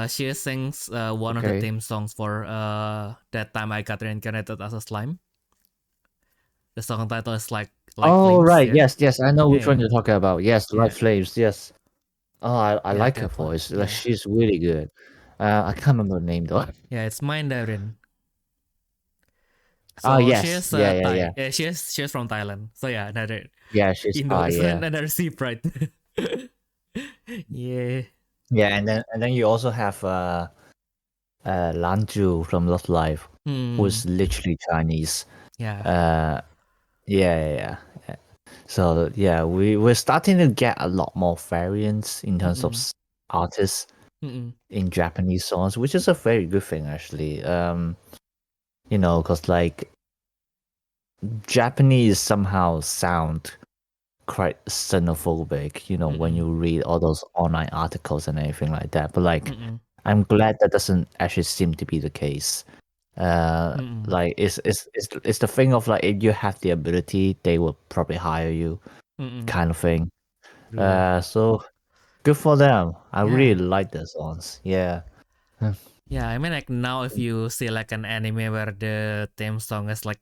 She sings one of the Okay. theme songs for that time I got reincarnated as a slime. The song title is like Oh flames. right, Yeah, yes. I know yeah, which one yeah, you're talking about. Yes, Light yeah, Flames. Yes. Oh, I yeah. like her That one. voice. Like Yeah, she's really good. I can't remember the name though. yeah. It's Mandarin. Oh So she yes, is yeah. Thai. She is from Thailand. So yeah, another Yeah, she's It's yeah. another sea pride. Yeah. Yeah, and then you also have Lanju from Love Live, Hmm. who's literally Chinese. Yeah. Uh, yeah. So yeah, we're starting to get a lot more variants in terms of Mm-mm. artists. in Japanese songs, which is a very good thing actually. Because like Japanese somehow sound quite xenophobic, when you read all those online articles and everything like that. But like, I'm glad that doesn't actually seem to be the case. Like it's the thing of like if you have the ability, they will probably hire you, kind of thing. So good for them. I really like their songs. Yeah. Yeah, I mean like now if you see like an anime where the theme song is like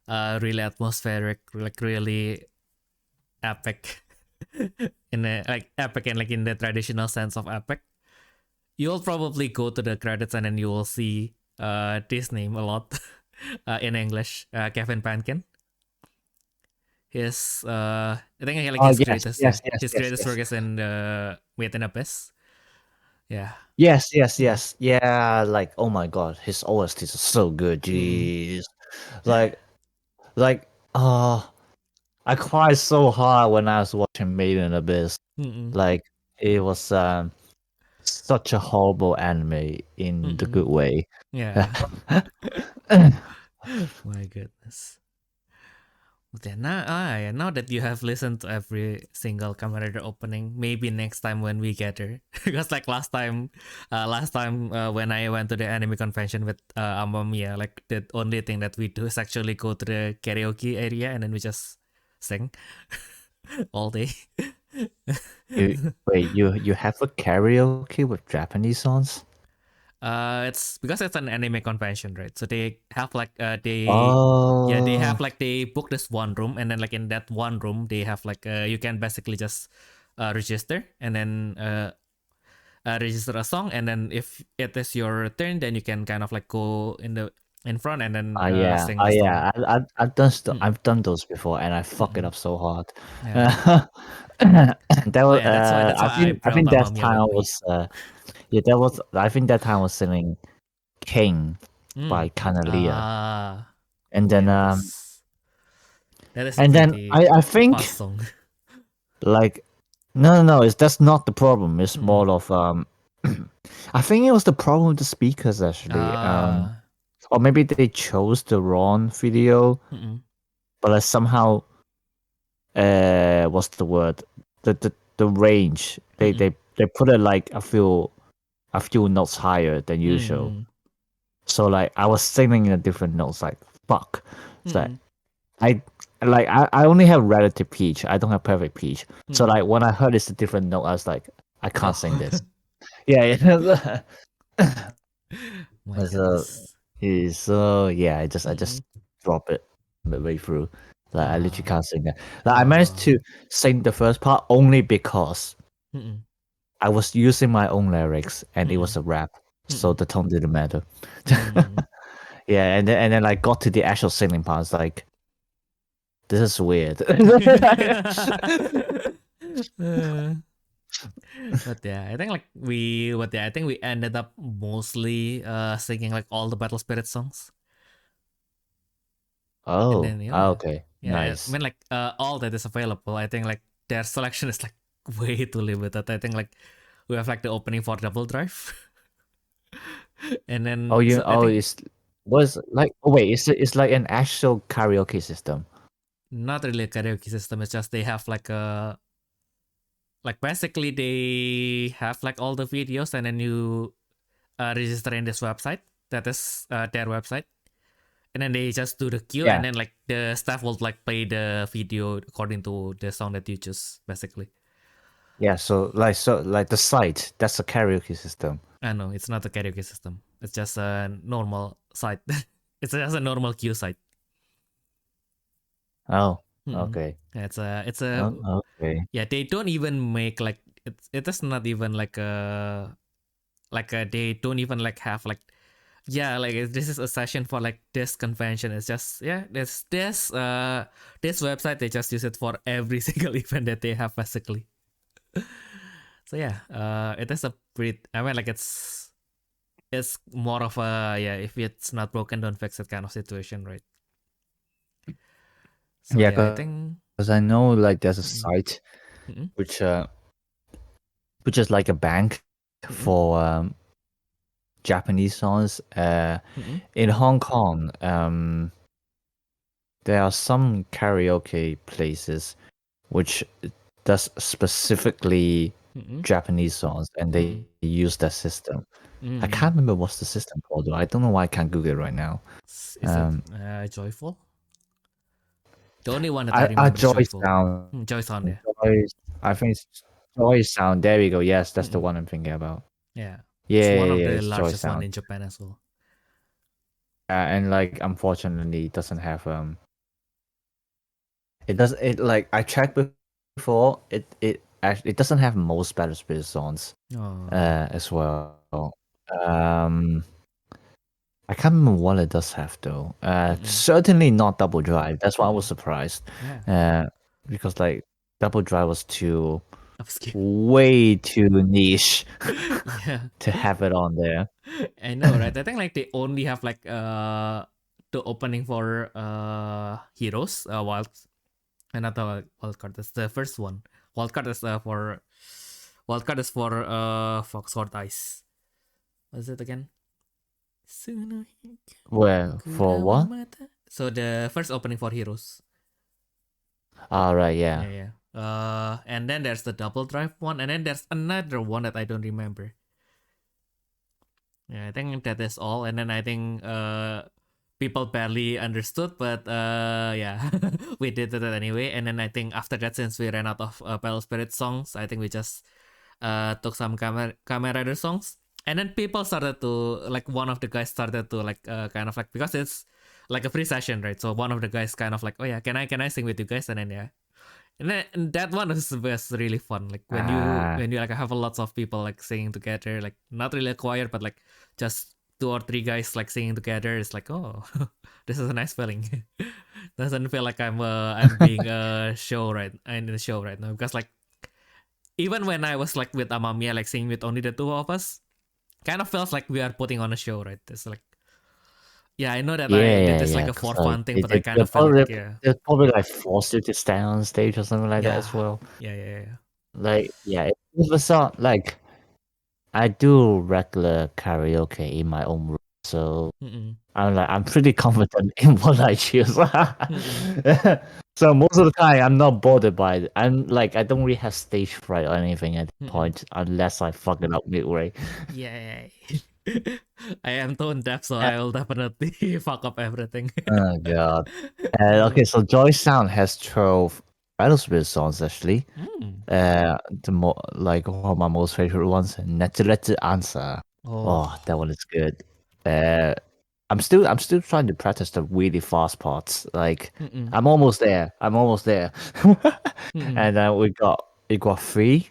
really atmospheric, like really epic in a like epic and like in the traditional sense of epic, you'll probably go to the credits and then you will see this name a lot in English, Kevin Pankin. His I think like his greatest his greatest work is in Made in Abyss. Yeah. Yes. Yeah, like oh my god, his OSTs are so good. Jeez. Like I cried so hard when I was watching Made in Abyss. Like it was such a horrible anime in the good way. Yeah. My goodness. But yeah, now that you have listened to every single Kamen Rider opening, maybe next time when we gather, because like last time when I went to the anime convention with Amamiya, like the only thing that we do is actually go to the karaoke area and then we just sing all day. You have a karaoke with Japanese songs? It's because it's an anime convention, right? So they have like they have Oh, like they book this one room, and then like in that one room they have like you can basically just register and then register a song, and then if it is your turn, then you can kind of like go in front and then yeah, sing the song. I've done those before, and I fuck it up so hard. Yeah. That Oh was yeah, that's why I I brought think that Amamiya time with I me. was I think that time I was singing King by Kanalia, Ah, and then yeah, that is a pretty I fast think song. like no, it's that's not the problem. It's Mm-mm. more of I think it was the problem with the speakers actually. Ah. Or maybe they chose the wrong video, Mm-mm. but like somehow what's the word? The range Mm-mm. they put it like a few notes higher than usual. Mm-mm. So like I was singing in different notes like fuck. It's like Mm-mm. I I only have relative pitch. I don't have perfect pitch. So Mm-mm. like when I heard it's a different note, I was like, I can't sing Oh. this. Yeah. My So, goodness. so yeah, I just Mm-mm. drop it midway through. Like I literally Ah. can't sing that. Like I managed Oh. to sing the first part only because Mm-mm. I was using my own lyrics and it was Mm-mm. a rap, so Mm-mm. the tone didn't matter. Mm. Yeah, and then I got to the actual singing part. It's like this is weird. Uh, but yeah, I think like I think we ended up mostly singing like all the Battle Spirit songs. And Oh, then okay, I nice. mean like all that is available. I think like their selection is like way too limited. I think like we have like the opening for Double Drive, and Oh, then you so I think it's was like oh wait, it's like an actual karaoke system. not really a karaoke system. It's just they have like a like basically they have like all the videos, and then you register in this website that is their website, and then they just do the queue, and Yeah. then like the staff will like play the video according to the song that you choose, basically. Yeah, so like the site, that's a karaoke system. I know it's not a karaoke system. It's just a normal site. It's just a normal queue site. Oh, Mm-mm. okay. Yeah, it's a Oh, okay. yeah. They don't even make like it is not even like a they don't even like have like yeah like this is a session for like this convention. It's just yeah this website they just use it for every single event that they have basically. So yeah, it is a pretty. I mean like it's more of a yeah if it's not broken don't fix it kind of situation, right? So Yeah, yeah, I because think I know like there's a mm-mm, site mm-mm, which which is like a bank. for Japanese songs. In Hong Kong, there are some karaoke places which does specifically Japanese songs, and they use that system. I can't remember what's the system called, though. I don't know why I can't Google it right now. Is it Joyful? The only one that I I remember is Joy Joyful. Sound. Joy Sound, yeah. I think it's Joy Sound. There we go. Yes, that's the one I'm thinking about. Yeah. Yeah, It's one of yeah, the it's Joy largest one Sound. in Japan as well. And like, unfortunately, it doesn't have It does it like I checked before. It actually it doesn't have most Battle Spirit songs as well. I can't remember what it does have though. Certainly not Double Drive. That's why I was surprised. Yeah. Because like Double Drive was Obscure. way too niche Yeah. to have it on there. I know, right? I think like they only have like the opening for Heroes, another wildcard. That's the first one. Wildcard is for Foxhort Ice. What's it again? Where for what? So the first opening for Heroes. Right, yeah. Yeah. And then there's the double drive one, and then there's another one that I don't remember. Yeah, I think that is all. And then I think people barely understood, but yeah, we did it anyway. And then I think after that, since we ran out of Battle Spirit songs, I think we just took some Kamen Rider songs. And then people started to like, one of the guys started to like kind of like, because it's like a free session, right? So one of the guys kind of like, oh yeah, can I sing with you guys? And then yeah, and then and that one was really fun. Like when you like have lots of people like singing together, like not really a choir, but like just 2 or 3 guys like singing together. It's like, oh, this is a nice feeling. Doesn't feel like I'm being a show right in the show right now, because like even when I was like with Amamiya, like singing with only the two of us, kind of feels like we are putting on a show, right? It's like, yeah, I know that I did this like a for fun thing, but I kind of felt like, yeah, they'll probably like force you to stand on stage or something like that as well. Yeah. Like, yeah, it was not like I do regular karaoke in my own room, so I'm pretty confident in what I choose. So most of the time, I'm not bothered by it. I'm like, I don't really have stage fright or anything at this point, unless I fuck it up midway. Yeah. I am tone deaf, so I will definitely fuck up everything. Oh god. Okay, so Joy Sound has 12 Battle Spirit songs actually. The more like one of my most favorite ones, Netsuretsu Answer. Oh, that one is good. I'm still trying to practice the really fast parts. Like I'm almost there. And then we got 3.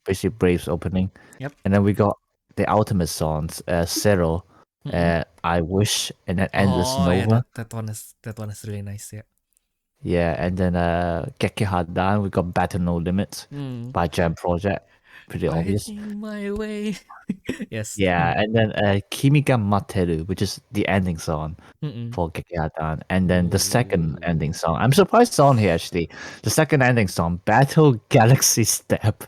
Basically Brave's opening. Yep. And then we got the ultimate songs, Zero, I Wish, and then Endless Nova. Yeah, that one is really nice. Yeah. Yeah, and then Geki Hadan, we got Battle No Limits by Jam Project. Pretty obvious. Fighting my way. Yes. Yeah, and then Kimi ga Materu, which is the ending song for Geki Hadan. And then the second ending song. I'm surprised it's on here actually. The second ending song, Battle Galaxy Step.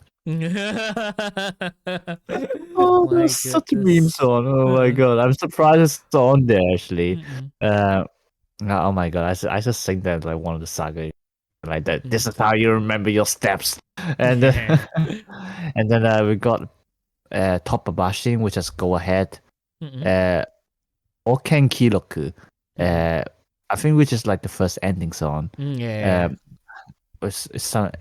Oh, that's such a meme song. Oh my god, I'm surprised it's on there actually. Oh my god, I just think that like one of the saga, like that. This is how you remember your steps, and and then we got Toppabashi, which is Go Ahead, Oken Kiroku, I think which is like the first ending song. It's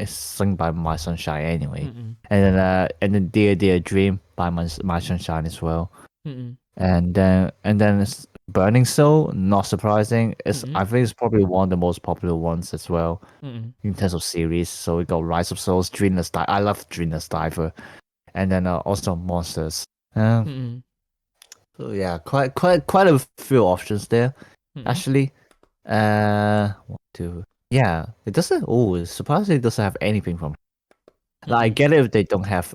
sung by My Sunshine anyway, and then Dear Dear Dream by My Sunshine as well, and then it's Burning Soul. Not surprising, I think it's probably one of the most popular ones as well in terms of series. So we got Rise of Souls, Dreamless Diver. I love Dreamless Diver, and then also Monsters. So yeah, quite a few options there, actually. Yeah, it doesn't. Oh, surprisingly, it doesn't have anything from. Like, I get it if they don't have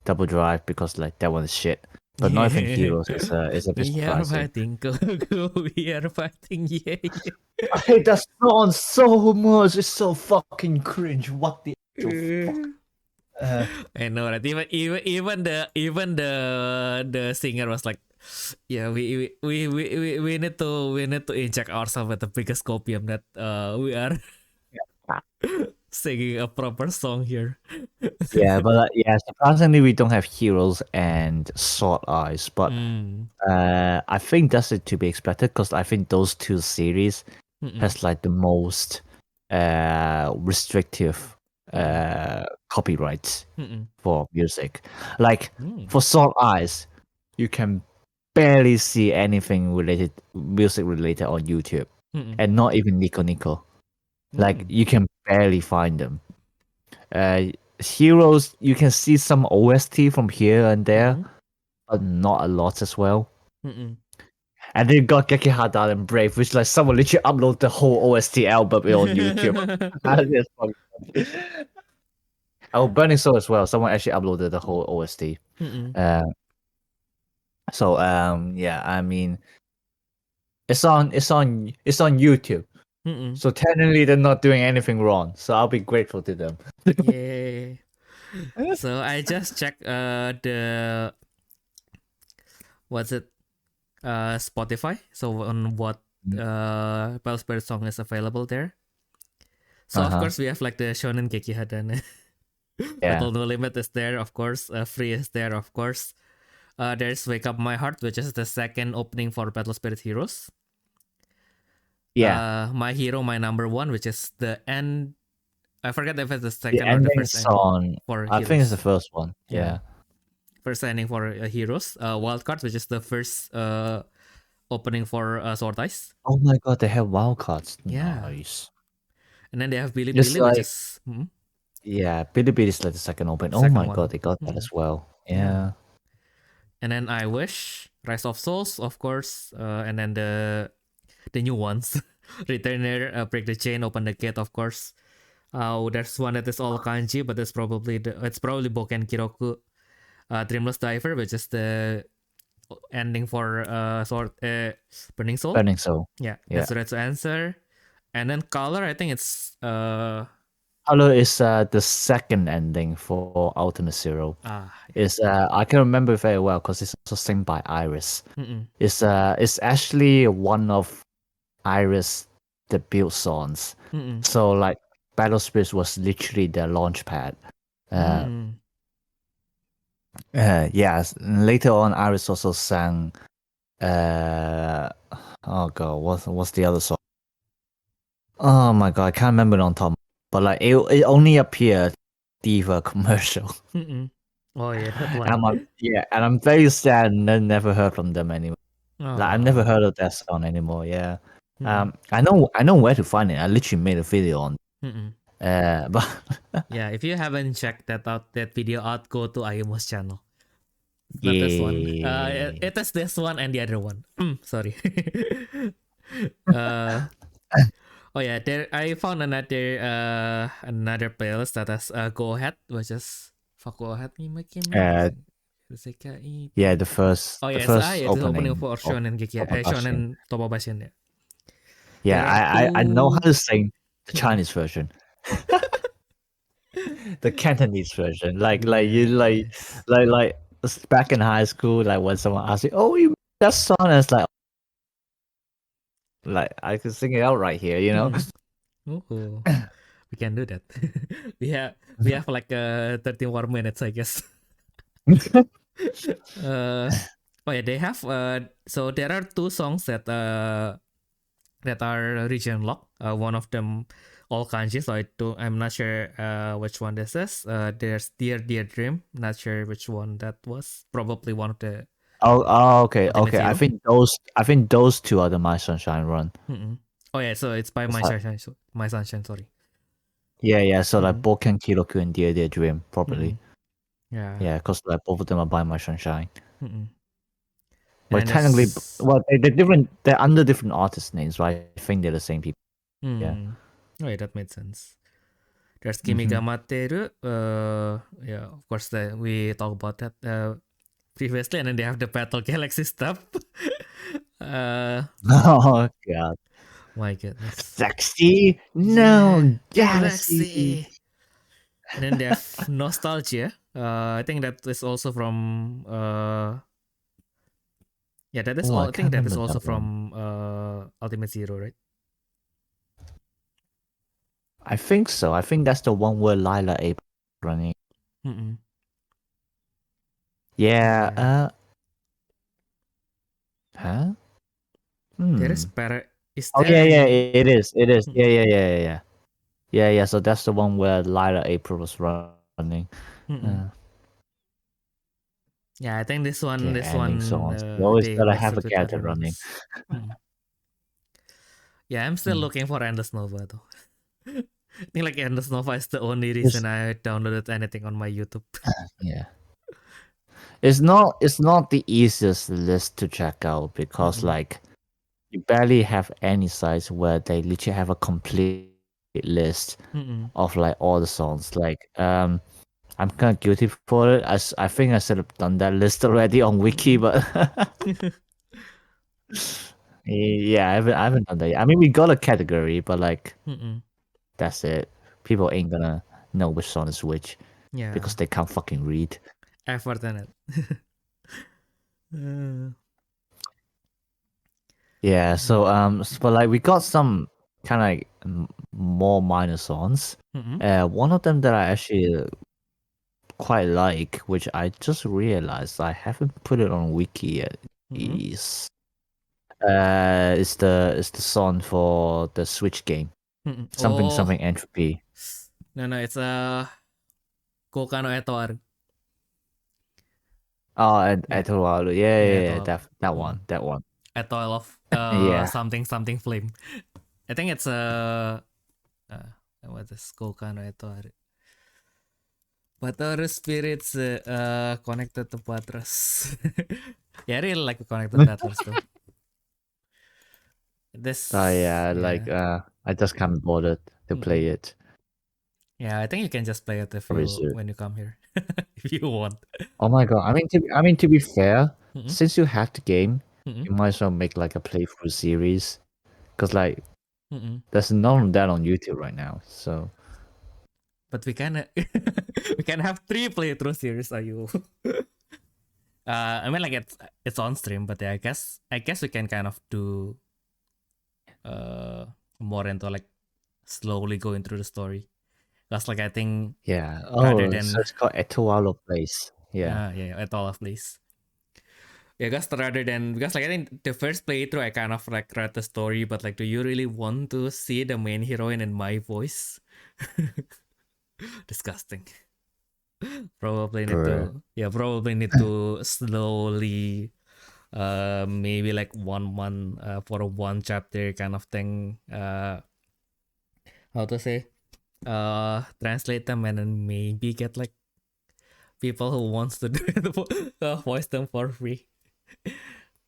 Double Drive, because like that one is shit. But not even Heroes is a bit surprising. We are fighting. Yeah. I hate that song so much. It's so fucking cringe. What the actual fuck? I know that even the singer was like, yeah, we need to inject ourselves with the biggest copium that we are singing a proper song here. Yeah, but yeah, surprisingly, we don't have Heroes and Sword Eyes, but I think that's it to be expected because I think those two series has like the most restrictive copyrights for music. Like for Sword Eyes, you can barely see anything music related on YouTube, and not even Nico Nico. Like you can barely find them. Heroes, you can see some OST from here and there, but not a lot as well. And then you got Geki Hadar and Brave, which like someone literally upload the whole OST album on YouTube. That is fucking funny. Oh, Burning Soul as well. Someone actually uploaded the whole OST. Yeah, I mean, it's on YouTube. So technically, they're not doing anything wrong. So I'll be grateful to them. Yay. So I just checked the Spotify. So on what Battle Spirit song is available there. So of course we have like the Shonen Geki Hadane. Battle No Limit is there, of course. Free is there, of course. There's Wake Up My Heart, which is the second opening for Battle Spirit Heroes. Yeah. My Hero, My Number One, which is the end. I forget if it's the second The or the ending first song. for I Heroes. think it's the first one. Yeah. First ending for Heroes. Wildcards, which is the first opening for Sword Eyes. Oh my god, they have wildcards. Yeah. Nice. And then they have Billy Just Billy, like, which is yeah, Billy Billy's like the second open. Oh second my one. god, they got that as well. Yeah. And then I Wish, Rise of Souls, of course, and then the new ones, Returner, Break the Chain, Open the Gate, of course. There's one that is all kanji, but it's probably Boken Kiroku, Dreamless Diver, which is the ending for Burning Soul. Burning Soul. Yeah, that's the right answer. And then Color, I think it's Color is the second ending for Ultimate Zero. Is I can remember very well because it's also sung by Iris. It's actually one of Iris debut songs. So like Battle Spirits was literally their launch pad. Yes. Later on, Iris also sang. Oh god, what's the other song? Oh my god, I can't remember it on top. But like it only appeared Diva commercial. Oh yeah, that one. And I'm very sad and I never heard from them anymore. Like I've never heard of that song anymore. Yeah. I know where to find it. I literally made a video on. But yeah, if you haven't checked that video out, go to Ayumu's channel. Not this one. It is this one and the other one. Sorry. Oh yeah, there I found another playlist that has Go Ahead, which is Go Ahead yeah, the first. Oh yeah, the first it's opening for Shonen Geki, Shonen Tobabashin. Yeah, I know how to sing the Chinese version. The Cantonese version. Like back in high school, like when someone asks you, "Oh, you that song," and it's like I can sing it out right here, you know. Ooh, we can do that. we have like 13 more minutes, I guess. Oh yeah, they have so there are two songs that are region lock. One of them all kanji, so I'm not sure which one this is. There's Dear Dear Dream, not sure which one that was. Probably one of the Okay. I think those two are the My Sunshine run. Oh yeah, so it's by My Sunshine. My Sunshine, sorry. Yeah. So like Boken Kiroku and Dear Dear Dream, probably. Yeah, because like both of them are by My Sunshine. But technically, they're different. They're under different artist names, right? I think they're the same people. Yeah. Oh yeah, that made sense. There's Kimi ga Materu. Yeah, of course we talked about that previously, and then they have the Battle Galaxy stuff. Oh god. My goodness. Sexy? No, Galaxy. And then they have Nostalgia. I think that is also from that is Oh, all. I I think can't that is remember also that one. from Ultimate Zero, right? I think so. I think that's the one where Lila April running. Mm-mm. Yeah. Yeah. Huh? There is Hmm. Is Oh there yeah, yeah. any? It is. It is. Yeah, Mm-mm. yeah, yeah, yeah, yeah. Yeah, yeah. So that's the one where Lila April was running. Mm-mm. Yeah, I think this Okay, ending one, songs. You always they gotta mixed have it a with character other running. ones. Mm. Yeah, I'm still Mm. looking for Endless Nova though. I think like Endless Nova is the only It's, reason I downloaded anything on my YouTube. yeah. It's not the easiest list to check out because Mm-mm. like you barely have any sites where they literally have a complete list Mm-mm. of like all the songs. Like I'm kind of guilty for it. I think I should have done that list already on Wiki, Mm-mm. but yeah, I haven't done that yet. I mean, we got a category, but like Mm-mm. that's it. People ain't gonna know which song is which because Yeah, they can't fucking read. effort in it. uh, Yeah, so yeah. but like we got some kind of like more minor songs. Mm-mm. One of them that I actually quite like, which I just realized I haven't put it on Wiki yet, Mm-mm. is the song for the Switch game. Mm-mm. Something Oh, something entropy. no, it's Kokano Etoar. Oh, and Yeah, Etoile. Yeah, yeah, yeah, yeah, Etoile. that Mm-mm. one, that one. Etoile of Yeah. something flame. I think it's uh what is Kokano Etoar. Water spirits connected to Patras. Yeah, I really like the connected Patras though. Oh This, yeah, like yeah. I just can't bother to Mm-mm. play it. Yeah, I think you can just play it if Or is you it? when you come here, if you want. Oh my god! I mean to be fair, Mm-mm. since you have the game, Mm-mm. you might as well make like a playthrough series, cause like Mm-mm. there's none of that on YouTube right now. So But we can we can have 3 playthrough series. Are you? I mean, like it's on stream, but yeah, I guess we can kind of do uh more into like slowly going through the story. That's like I think yeah. rather Oh, so than it's called Etoile Place. Yeah. yeah, at all of these. Yeah, because rather than because like I think the first playthrough I kind of like read the story, but like, do you really want to see the main heroine in my voice? Disgusting. Bruh. Probably need to slowly maybe like 1 month for a one chapter kind of thing, how to say, translate them and then maybe get like people who wants to do voice them for free.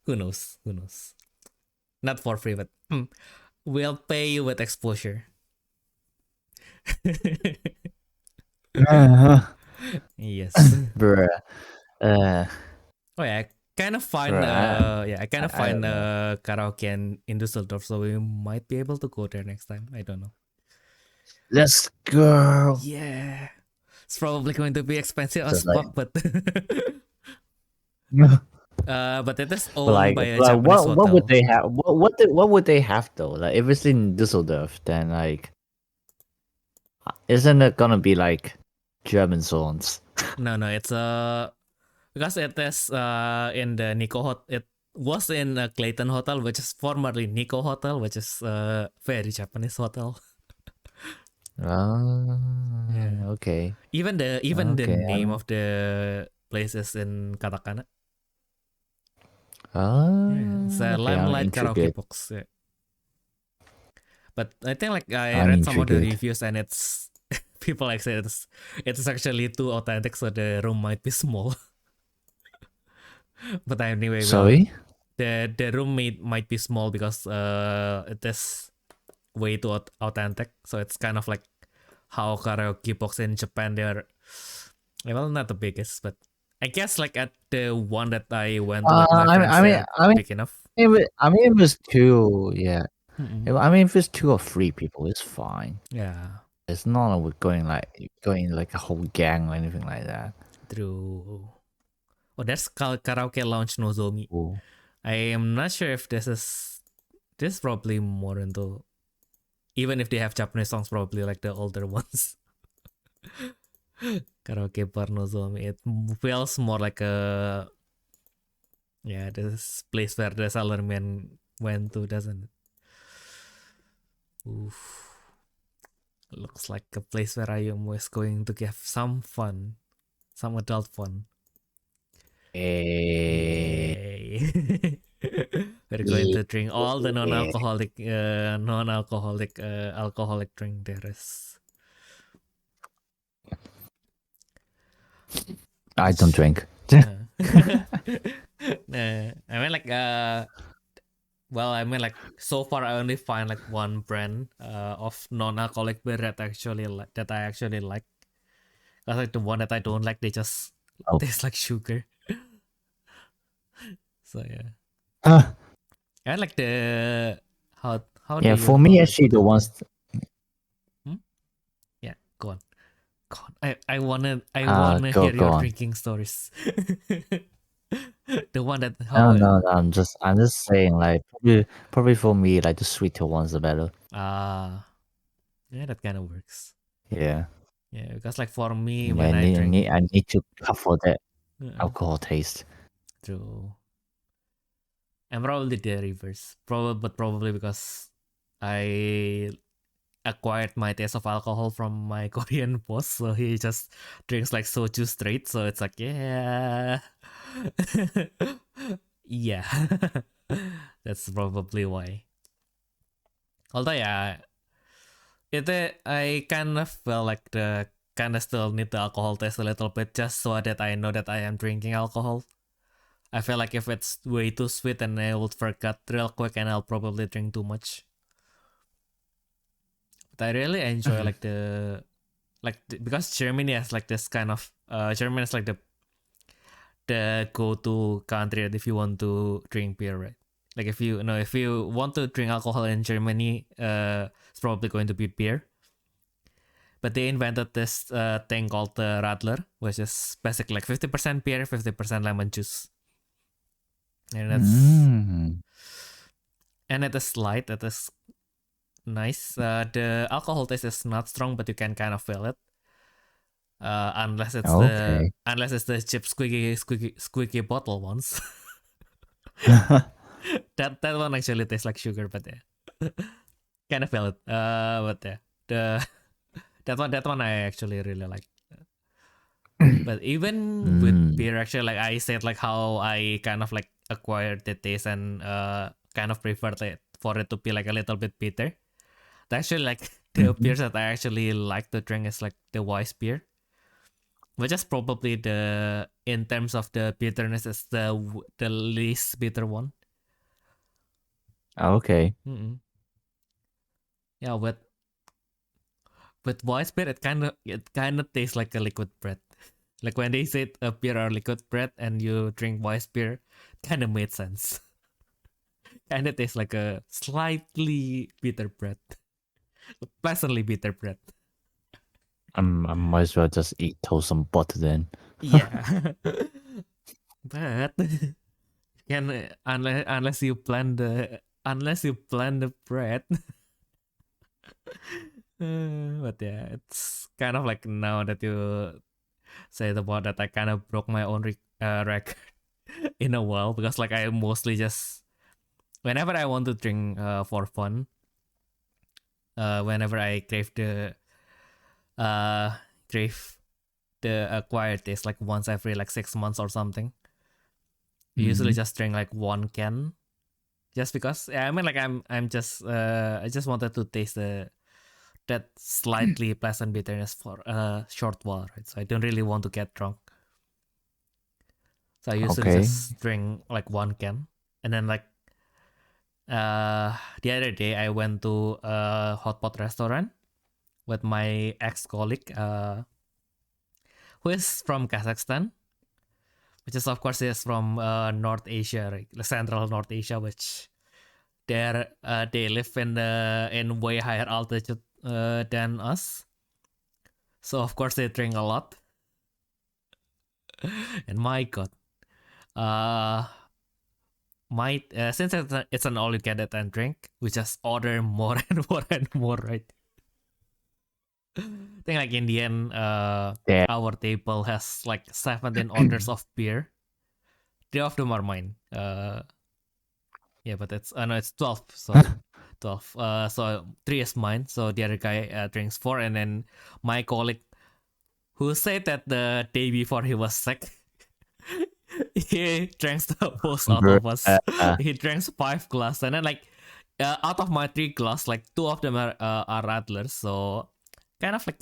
Who knows, not for free, but we'll pay you with exposure. Yes. Bruh. Uh, Oh yeah, I kind of find bruh. I kind of I find don't know. karaoke in Düsseldorf, so we might be able to go there next time. I don't know. Let's go. Yeah, it's probably going to be expensive So as like, fuck, but but it is but owned like, by a like Japanese what would hotel. they have? What would they have though? Like if it's in Düsseldorf, then like, isn't it gonna be like German songs? No, it's because it is in the Nico Hot. It was in Clayton Hotel, which is formerly Nico Hotel, which is very Japanese hotel. Yeah. Okay. Even the Okay. name of the place is in katakana. Yeah, it's a Okay. I'm Limelight karaoke intrigued. box. Yeah. But I think like I I'm read some of the intrigued. reviews and it's people like say it's actually too authentic, so the room might be small. But anyway, Sorry? the room might be small because it is way too authentic. So it's kind of like how karaoke box in Japan they're, well, not the biggest, but I guess like at the one that I went to with my I mean, friends, I mean, they're I mean, big enough. if it's two, yeah. Mm-mm. I mean, if it's 2 or 3 people, it's fine. Yeah. It's not like we're going like a whole gang or anything like that. True. Oh, that's karaoke lounge Nozomi. Ooh. I am not sure if this is probably more into, even if they have Japanese songs, probably like the older ones. Karaoke bar Nozomi. It feels more like this place where the Sailorman went to, doesn't it? Oof. Looks like a place where Ayumu is going to have some fun, some adult fun. Yay. We're going to drink all the non-alcoholic alcoholic drink there is. I don't drink. I mean like so far I only find like one brand of non-alcoholic beer that I actually like. Cause like the one that I don't like, they just taste like sugar. So yeah. I like the how Yeah, do you for me call it? actually the ones Yeah, go on. I wanna go hear your on. drinking stories. The one that No, I'm just saying like probably for me like the sweeter ones are better. Yeah, that kind of works. Yeah. Yeah, because like for me Yeah, when I drink, I need to cover that alcohol taste. true. I'm probably the reverse. Probably because I acquired my taste of alcohol from my Korean boss, so he just drinks like soju straight. So it's like, yeah, yeah, that's probably why. Although yeah, I kind of feel like the kind of still need the alcohol taste a little bit just so that I know that I am drinking alcohol. I feel like if it's way too sweet, then I would forget real quick and I'll probably drink too much. But I really enjoy like because Germany has like this kind of Germany is like the go-to country if you want to drink beer, right? Like if you want to drink alcohol in Germany, it's probably going to be beer. But they invented this thing called the Radler, which is basically like 50% beer, 50% lemon juice, and it is light. It is nice. The alcohol taste is not strong, but you can kind of feel it. Unless it's the cheap squeaky bottle ones. that one actually tastes like sugar, but yeah, kind of feel it. But yeah, that one I actually really like. But even with beer, actually, like I said, like how I kind of like acquired the taste and kind of preferred it for it to be like a little bit bitter. Actually, like the beers that I actually like to drink is like the Weiss beer, which is probably in terms of the bitterness is the least bitter one. Okay. Yeah, with Weiss beer, it kind of tastes like a liquid bread. Like when they said a beer or liquid bread and you drink Weiss beer, kind of made sense. And it tastes like a slightly bitter bread, pleasantly bitter bread. I might as well just eat toast and butter then. Yeah, but unless you blend the bread. But yeah, it's kind of like now that you say about that, I kind of broke my own record in a while because like I mostly just whenever I want to drink for fun, whenever I crave the acquired taste like once every like 6 months or something. Usually just drink like one can, just because. Yeah, I mean like I'm just I just wanted to taste that slightly pleasant bitterness for a short while, right? So I don't really want to get drunk. So I usually just drink like one can, and then like the other day I went to a hot pot restaurant with my ex-colleague who is from Kazakhstan, which is of course is from North Asia, right? Central North Asia, which they live in way higher altitude than us. So of course they drink a lot. And my god, uh, since it's an all you can eat and drink, we just order more and more and more, right? I think like in the end, Yeah. our table has like 17 orders of beer. 3 of them are mine. Yeah, but it's no, it's 12. So 12. So 3 is mine. So the other guy drinks 4, and then my colleague who said that the day before he was sick, he drinks the most out of us. He drinks 5 glass, and then like out of my 3 glass, like 2 of them are Radlers. So kind of like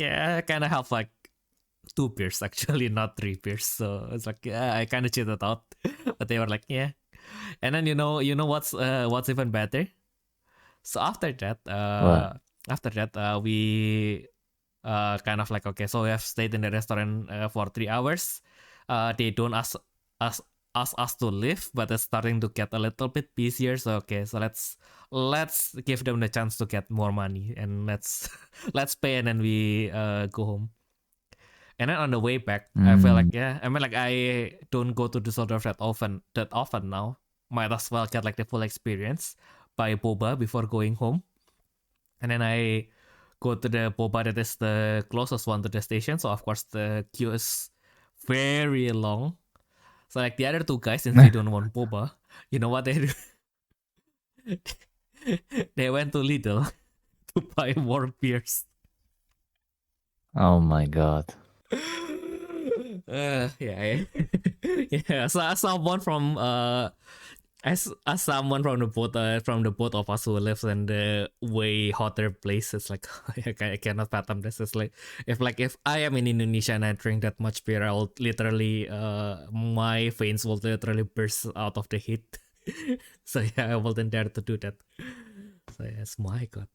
kind of have like 2 beers actually, not 3 beers. So it's like I kind of cheated out, but they were like yeah. And then you know what's even better. So after that, we kind of like okay, so we have stayed in the restaurant for 3 hours. They don't ask us to leave, but it's starting to get a little bit busier. So okay, so let's give them the chance to get more money, and let's pay, and then we go home. And then on the way back, I feel like I mean like I don't go to Düsseldorf that often now. Might as well get like the full experience, buy boba before going home, and then I go to the boba that is the closest one to the station. So of course the queue is very long. So like the other 2 guys, since they don't want boba, you know what they do? They went to Lidl to buy more beers. Oh my god. Yeah. Yeah. So as someone from as someone from the both of us who lives in the way hotter places, like I cannot fathom this. It's like if I am in Indonesia and I drink that much beer, I'll literally my veins will literally burst out of the heat. So yeah, I wouldn't dare to do that. So yes, my god.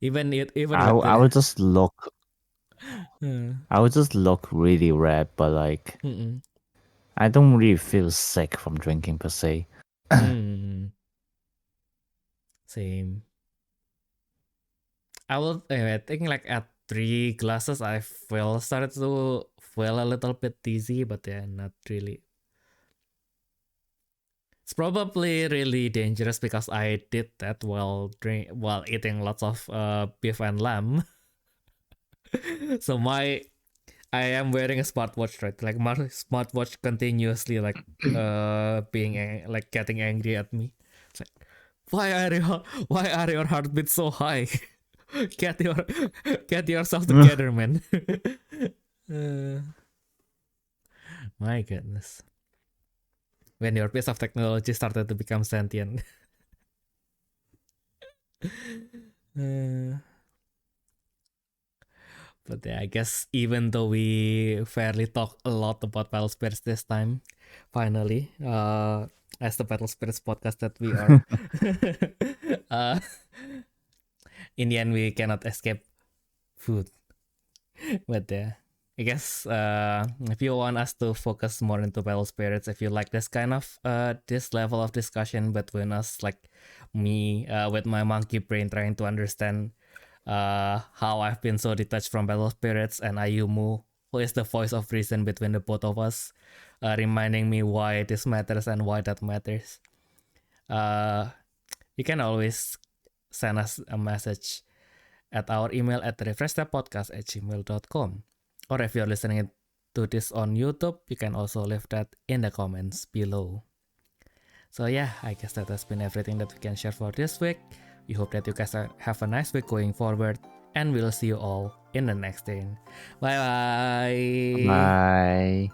I would just look. I would just look really red, but like I don't really feel sick from drinking per se. Same. I think like at 3 glasses, I started to feel a little bit dizzy, but yeah, not really. It's probably really dangerous because I did that while eating lots of beef and lamb. So I am wearing a smartwatch, right? Like my smartwatch continuously like like getting angry at me. It's like why are your heartbeats so high? get yourself together, man. My goodness. When your piece of technology started to become sentient. But yeah, I guess even though we fairly talk a lot about Battle Spirits this time, finally, as the Battle Spirits podcast that we are, in the end we cannot escape food. But yeah, I guess if you want us to focus more into Battle Spirits, if you like this kind of this level of discussion between us, like me with my monkey brain trying to understand how I've been so detached from Battle Spirits, and Ayumu, who is the voice of reason between the both of us, reminding me why this matters and why that matters. You can always send us a message at our email at therefreshsteppodcast@gmail.com. Or if you're listening to this on YouTube, you can also leave that in the comments below. So yeah, I guess that has been everything that we can share for this week. We hope that you guys have a nice week going forward, and we'll see you all in the next thing. Bye bye. Bye.